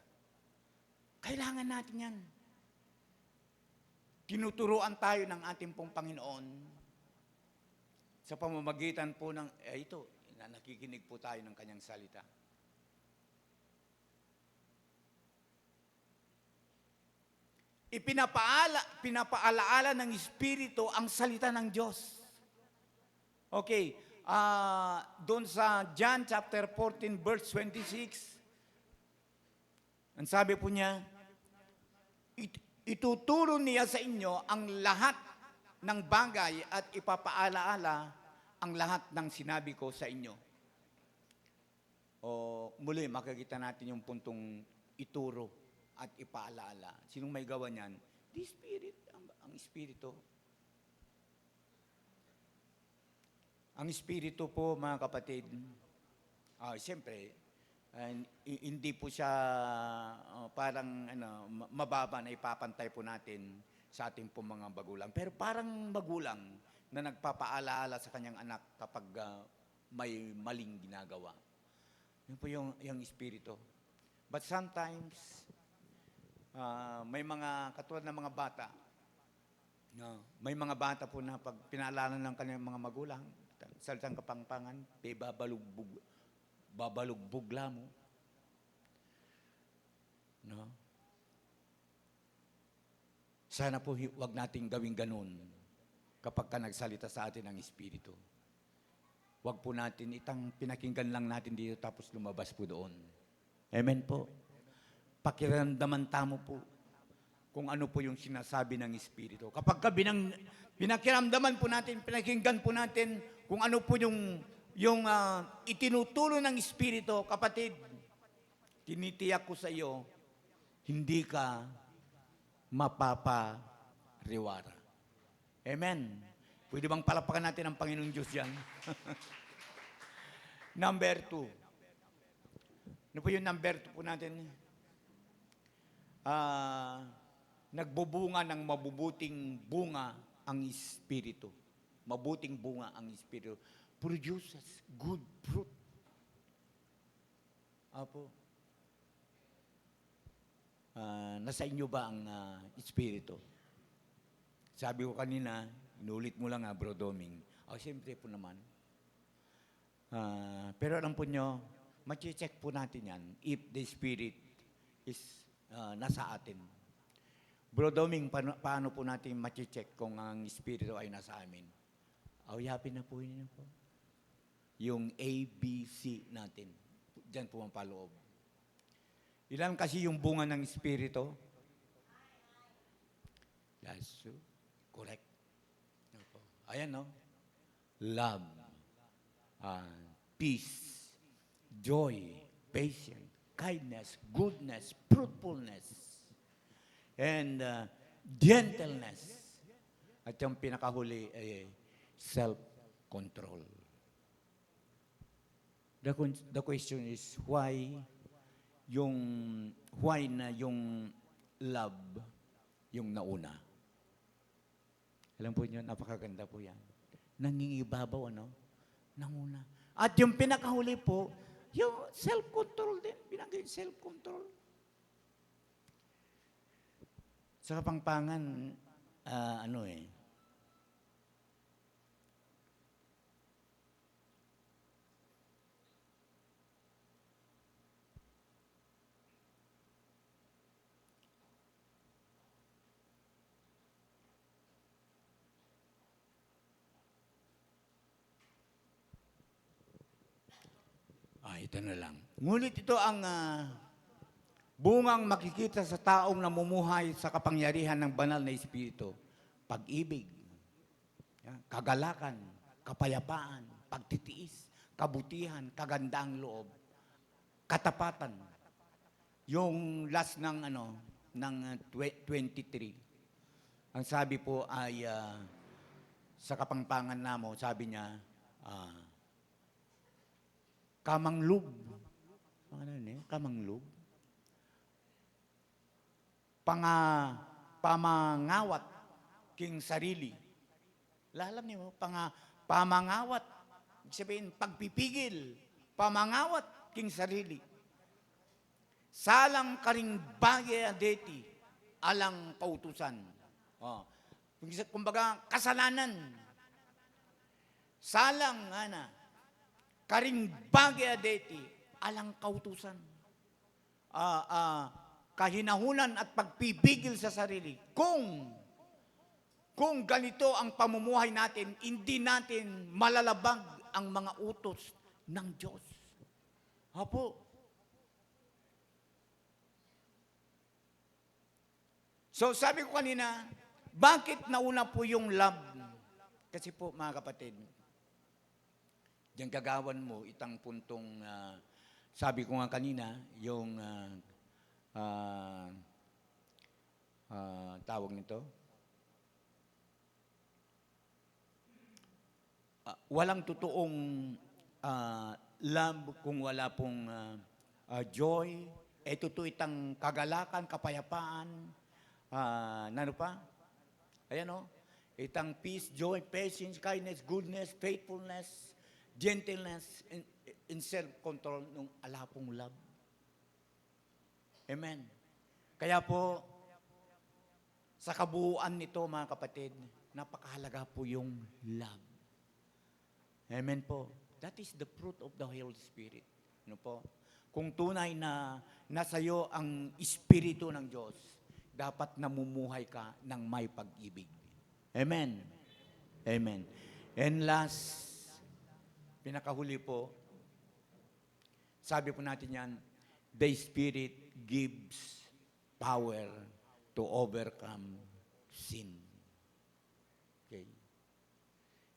Kailangan natin yan. Tinuturuan tayo ng ating pong Panginoon sa pamamagitan po ng, nakikinig po tayo ng kanyang salita. Pinapaalaala ng Espiritu ang salita ng Diyos. Okay, doon sa John chapter 14 verse 26, ang sabi po niya, ituturo niya sa inyo ang lahat ng bagay at ipapaalaala ang lahat ng sinabi ko sa inyo. Muli, makikita natin yung puntong ituro at ipaalaala. Sinong may gawa niyan? The Spirit, ang Espiritu. Ang Espiritu po, mga kapatid, siyempre, hindi po siya parang mababa na ipapantay po natin sa ating po mga magulang. Pero parang magulang na nagpapaalaala sa kanyang anak kapag may maling ginagawa. Yun po yung espiritu. But sometimes, may mga, katulad ng mga bata, no, may mga bata po na pag pinaalala ng kanilang mga magulang, salitang kapangpangan, babalugbog mo. No? Sana po wag nating gawing ganun kapag ka nagsalita sa atin ang Espiritu. Wag po natin, pinakinggan lang natin dito tapos lumabas po doon. Amen po. Pakiramdaman tamo po kung ano po yung sinasabi ng Espiritu. Kapag ka pinakiramdaman po natin, pinakinggan po natin kung ano po yung itinutulo ng Espiritu, kapatid, tinitiyak ko sa iyo, hindi ka mapapariwara. Amen. Pwede bang palapakan natin ang Panginoong Diyos yan? Number 2. Ano po yung number 2 po natin? Nagbubunga ng mabubuting bunga ang Espiritu. Mabuting bunga ang Espiritu. Produces good fruit. Apo. Nasa inyo ba ang Espiritu? Sabi ko kanina, inulit mo lang Bro Doming. Siyempre po naman. Pero alam po nyo, check po natin yan if the Spirit is nasa atin. Bro Doming, paano po natin check kung ang Espiritu ay nasa amin? Yapin na po yun po. Yung ABC natin. Diyan po ang paloob. Ilan kasi yung bunga ng Espiritu? That's correct. Ayan, no? Love, peace, joy, patience, kindness, goodness, fruitfulness, and gentleness. At yung pinakahuli ay self-control. The question is why na yung love yung nauna. Alam po niyo, napakaganda po yan. Nangingibabaw, nanguna. At yung pinakahuli po, yung self-control din. Binagay self-control. Sa Kapangpangan, ito na lang. Ngunit ito ang bungang makikita sa taong namumuhay sa kapangyarihan ng banal na Espiritu. Pag-ibig, kagalakan, kapayapaan, pagtitiis, kabutihan, kagandaang loob, katapatan. Yung last ng 23. Ang sabi po ay sa Kapangpangan namo, sabi niya, kamanglug. Kamanglug. Pamangawat king sarili. Alam niyo, pamangawat. Ibig sabihin, pagpipigil. Pamangawat king sarili. Salang karing bagay adeti, alang pautusan. Kumbaga, kasalanan. Salang, karing bagay adeti, alang kautusan. Kahinahunan at pagpipigil sa sarili. Kung ganito ang pamumuhay natin, hindi natin malalabag ang mga utos ng Diyos. Apo. So sabi ko kanina, bakit nauna po yung love? Kasi po mga kapatid, diyan gagawan mo itang puntong, sabi ko nga kanina, yung tawag nito, walang totoong love kung wala pong joy. Totoo itang kagalakan, kapayapaan, ano pa? Ayan o. Itang peace, joy, patience, kindness, goodness, faithfulness, gentleness, and self-control ng alapong love. Amen. Kaya po, sa kabuuan nito mga kapatid, napakahalaga po yung love. Amen po. That is the fruit of the Holy Spirit. Ano po? Kung tunay na nasa iyo ang Espiritu ng Diyos, dapat namumuhay ka ng may pag-ibig. Amen. Amen. And last, pinakahuli po, sabi po natin yan, the Spirit gives power to overcome sin. Okay.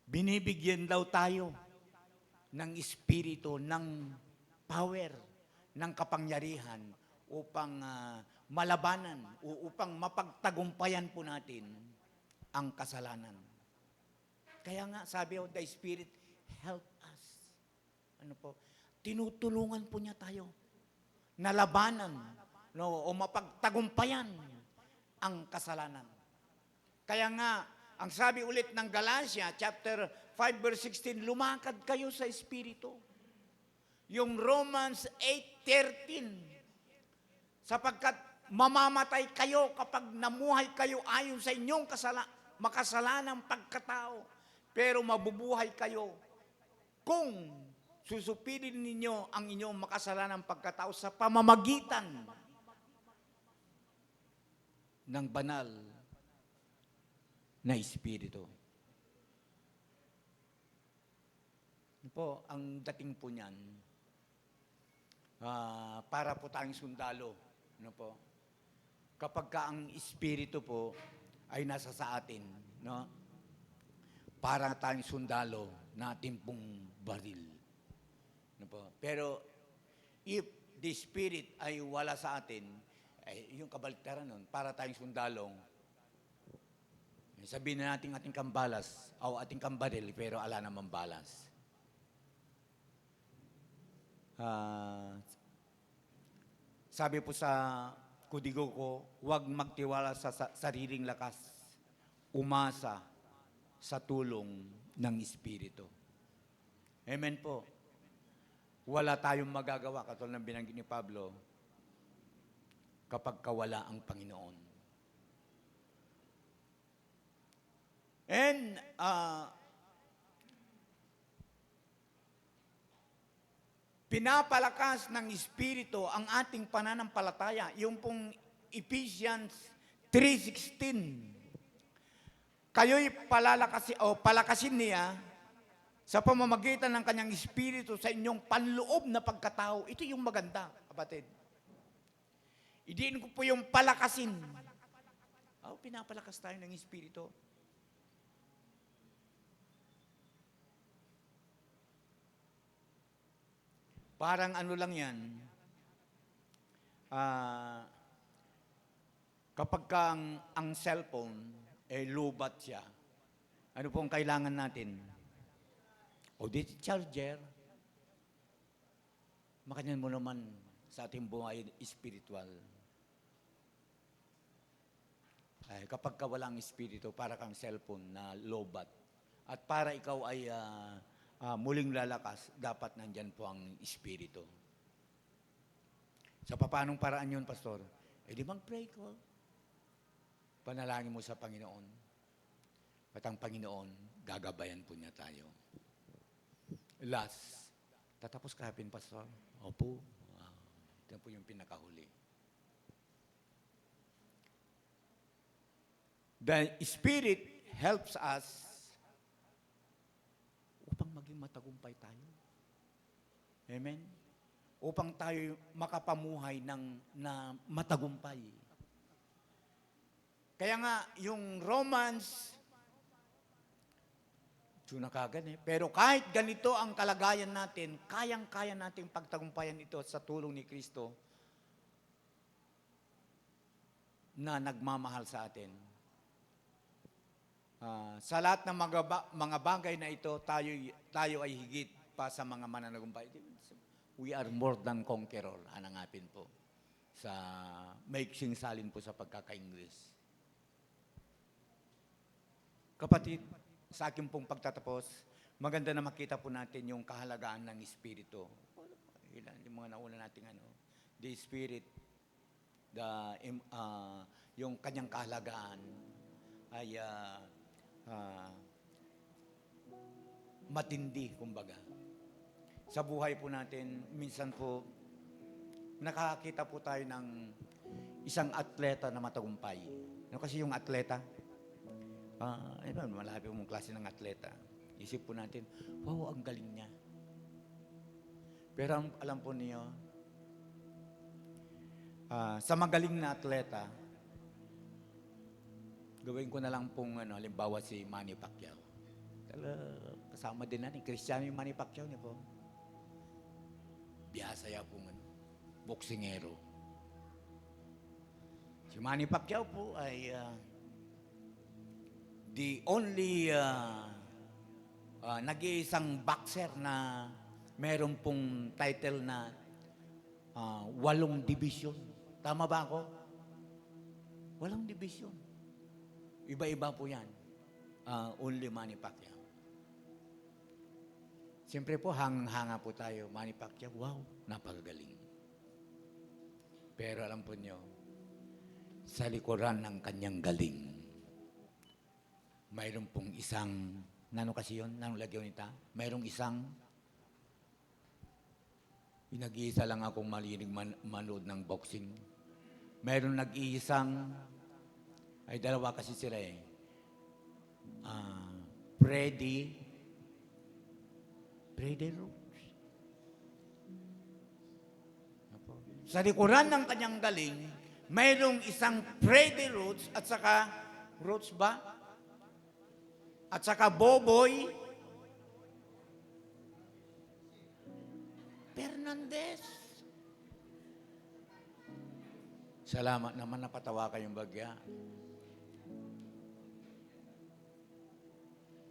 Binibigyan daw tayo ng Espiritu, ng power, ng kapangyarihan upang malabanan, upang mapagtagumpayan po natin ang kasalanan. Kaya nga, sabi ko, the Spirit help us. Ano po? Tinutulungan po niya tayo na labanan, no, o mapagtagumpayan ang kasalanan. Kaya nga, ang sabi ulit ng Galatia, chapter 5, verse 16, lumakad kayo sa Espiritu. Yung Romans 8:13, sapagkat mamamatay kayo kapag namuhay kayo ayon sa inyong makasalanang pagkatao, pero mabubuhay kayo kung susupilin ninyo ang inyong makasalanang pagkatao sa pamamagitan ng banal na Espiritu. Ano po, ang dating po niyan, para po tayong sundalo. Ano po? Kapag ka ang Espiritu po ay nasa sa atin, no? Para tayong sundalo na ating pong baril. Ano po? Pero if the Spirit ay wala sa atin, ay yung kabaliktaran nun, para tayong sundalong, sabihin na natin ating kambalas o ating kambaril, pero ala namang balas. Sabi po sa kudigo ko, huwag magtiwala sa sariling lakas, umasa sa tulong ng Espiritu. Amen po. Wala tayong magagawa, katulad ng binanggit ni Pablo, kapag kawala ang Panginoon. And, pinapalakas ng Espiritu ang ating pananampalataya. Yung pong Ephesians 3:16. Kayo'y palakasin niya sa pamamagitan ng kanyang Espiritu sa inyong panloob na pagkatao. Ito yung maganda, kapatid. Idiin ko po yung palakasin. Pinapalakas tayo ng Espiritu. Parang ano lang yan, kapag ang cellphone, lubat siya, ano pong kailangan natin? Di charger. Makanyan mo naman sa ating buhay espiritual. Kapag ka walang espiritu, para kang cellphone na lobat. At para ikaw ay muling lalakas, dapat nandyan po ang Espiritu. Sa paanong paraan yun, Pastor? Di mag-pray ko. Panalangin mo sa Panginoon. At ang Panginoon, gagabayan po niya tayo. Last, tatapos kahapin, Pastor? Opo. Ito po yung pinakahuli. The Spirit helps us upang maging matagumpay tayo. Amen? Upang tayo makapamuhay na matagumpay. Kaya nga, yung Romans, pero kahit ganito ang kalagayan natin, kayang-kaya nating pagtagumpayan ito sa tulong ni Kristo na nagmamahal sa atin. Sa lahat ng mga bagay na ito, tayo ay higit pa sa mga mananagumpay. We are more than conqueror, anangapin po. Sa maiksing salin po sa pagkaka-Ingles. Kapatid, sa akin pong pagtatapos, maganda na makita po natin yung kahalagaan ng Espiritu. Ilan yung mga nauna nating the Spirit, yung kanyang kahalagaan ay matindi, kumbaga. Sa buhay po natin, minsan po, nakakita po tayo ng isang atleta na matagumpay. Kasi yung atleta, malapit mong klase ng atleta. Isip po natin, wow, ang galing niya. Pero alam po niyo, sa magaling na atleta, gawin ko na lang pong halimbawa si Manny Pacquiao. Kasama din natin, Cristiano yung Manny Pacquiao niya po. Biyasaya pong boksingero. Si Manny Pacquiao po ay the only nag-iisang boxer na meron pong title na 8 division. Tama ba ako? 8 division. Iba-iba po yan. Only Manny Pacquiao. Siyempre po, hanga po tayo. Manny Pacquiao, wow, napakagaling. Pero alam po nyo, sa likuran ng kanyang galing, mayroon pong isang, kasi yun? Lagyan nita? Mayroong isang, nag-iisa lang akong malinig manood ng boxing. Mayroong nag-iisang, ay dalawa kasi sila Freddy Roots. Sa likuran ng kanyang galing, mayroong isang Freddy Roots at saka, Roots ba? At saka Boboy Fernandez. Salamat naman, napatawa kayong bagya.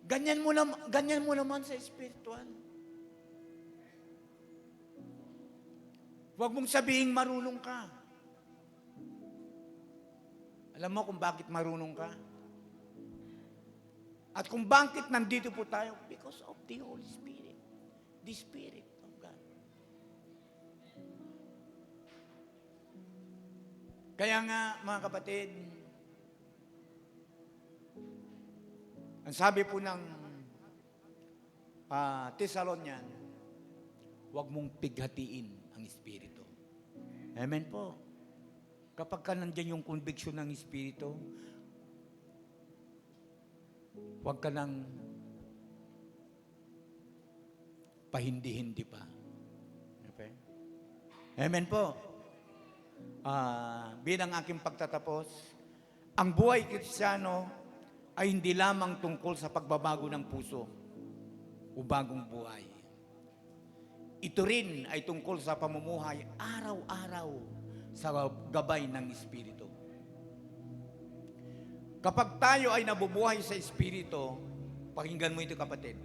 Ganyan mo naman sa spiritual. Huwag mong sabihin marunong ka. Alam mo kung bakit marunong ka? At kung bakit nandito po tayo? Because of the Holy Spirit. The Spirit of God. Kaya nga, mga kapatid, ang sabi po ng Thessalonian, huwag mong pighatiin ang Espiritu. Amen po. Kapag ka nandyan yung conviction ng Espiritu, huwag ka nang pahindi-hindi pa. Okay? Amen po. Bilang aking pagtatapos, ang buhay Kristiyano ay hindi lamang tungkol sa pagbabago ng puso o bagong buhay. Ito rin ay tungkol sa pamumuhay araw-araw sa gabay ng Espiritu. Kapag tayo ay nabubuhay sa Espiritu, pakinggan mo ito kapatid,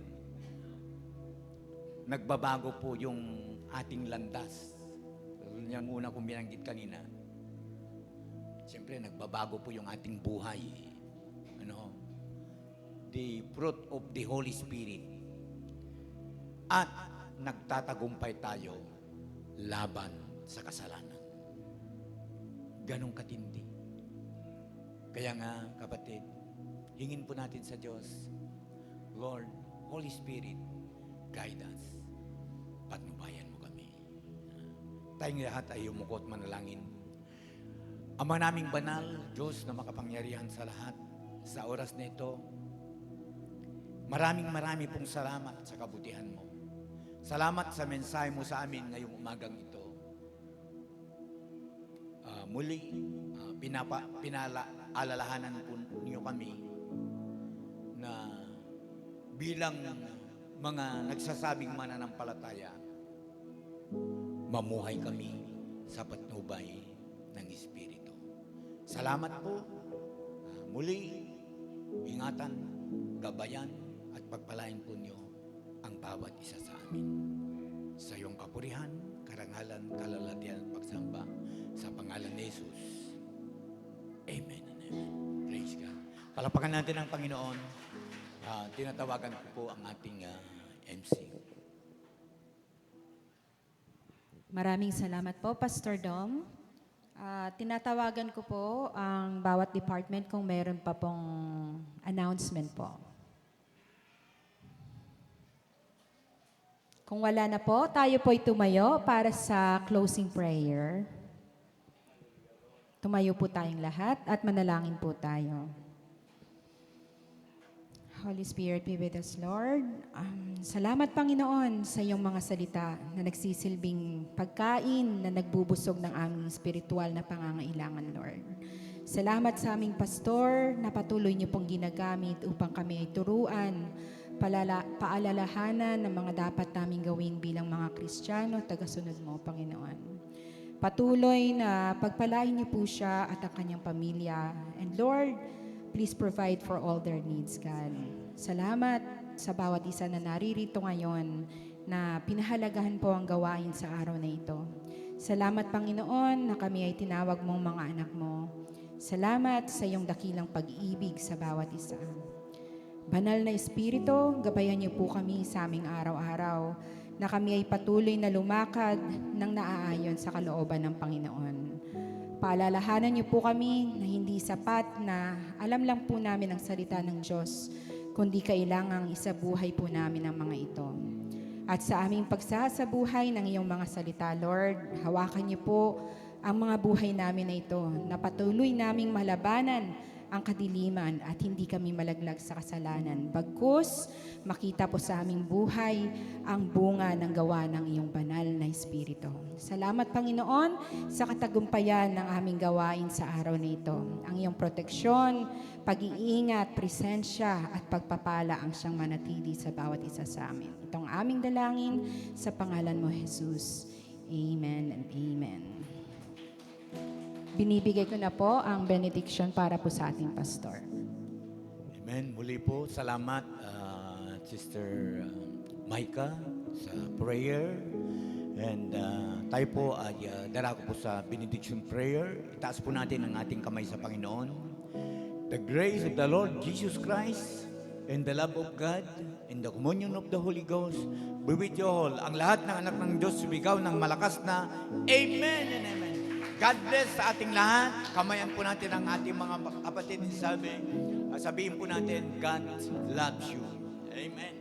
nagbabago po yung ating landas. Yung una kong binanggit kanina, siyempre nagbabago po yung ating buhay. The fruit of the Holy Spirit. At nagtatagumpay tayo laban sa kasalanan. Ganong katindi. Kaya nga, kapatid, hingin po natin sa Diyos, Lord, Holy Spirit, guide us. Patnubayan mo kami. Tayong lahat ay umukot manalangin. Ama naming banal, Diyos na makapangyarihan sa lahat, sa oras na ito, marami pong salamat sa kabutihan mo. Salamat sa mensahe mo sa amin ngayong umagang ito. Muli, pinaalalahanan po niyo kami na bilang mga nagsasabing mananampalataya, mamuhay kami sa patnubay ng Espiritu. Salamat po. Muli, ingatan, gabayan, at pagpalain po niyo ang bawat isa sa amin. Sa iyong kapurihan, karangalan, kalalatian at pagsamba sa pangalan ni Jesus. Amen and amen. Praise God. Palapakan natin ang Panginoon. tinatawagan ko po ang ating MC. Maraming salamat po, Pastor Dom. Tinatawagan ko po ang bawat department kung meron pa pong announcement po. Kung wala na po, tayo po'y tumayo para sa closing prayer. Tumayo po tayong lahat at manalangin po tayo. Holy Spirit, be with us, Lord. Salamat, Panginoon, sa iyong mga salita na nagsisilbing pagkain na nagbubusog ng aming spiritual na pangangailangan, Lord. Salamat sa aming pastor na patuloy niyo pong ginagamit upang kami ay turuan, paalalahanan ng mga dapat naming gawin bilang mga Kristiyano, tagasunod mo, Panginoon. Patuloy na pagpalain niyo po siya at ang kanyang pamilya. And Lord, please provide for all their needs, God. Salamat sa bawat isa na naririto ngayon na pinahalagahan po ang gawain sa araw na ito. Salamat, Panginoon, na kami ay tinawag mong mga anak mo. Salamat sa iyong dakilang pag-ibig sa bawat isa. Banal na Espiritu, gabayan niyo po kami sa aming araw-araw na kami ay patuloy na lumakad ng naaayon sa kalooban ng Panginoon. Paalalahanan niyo po kami na hindi sapat na alam lang po namin ang salita ng Diyos, kundi kailangang isabuhay po namin ang mga ito. At sa aming pagsasabuhay ng iyong mga salita, Lord, hawakan niyo po ang mga buhay namin na ito, na patuloy naming malabanan ang kadiliman at hindi kami malaglag sa kasalanan. Bagkus, makita po sa aming buhay ang bunga ng gawa ng iyong banal na Espiritu. Salamat, Panginoon, sa katagumpayan ng aming gawain sa araw na ito. Ang iyong proteksyon, pag-iingat, presensya at pagpapala ang siyang manatili sa bawat isa sa amin. Itong aming dalangin sa pangalan mo, Jesus. Amen and amen. Binibigay ko na po ang benediction para po sa ating pastor. Amen. Muli po, salamat Sister Micah sa prayer. And tayo po ay darako po sa benediction prayer. Itaas po natin ang ating kamay sa Panginoon. The grace of the Lord Jesus Christ and the love of God and the communion of the Holy Ghost be with you all. Ang lahat ng anak ng Diyos sumigaw ng malakas na Amen and Amen. God bless sa ating lahat. Kamayan po natin ang ating mga kapatid. Sabihin po natin, God loves you. Amen.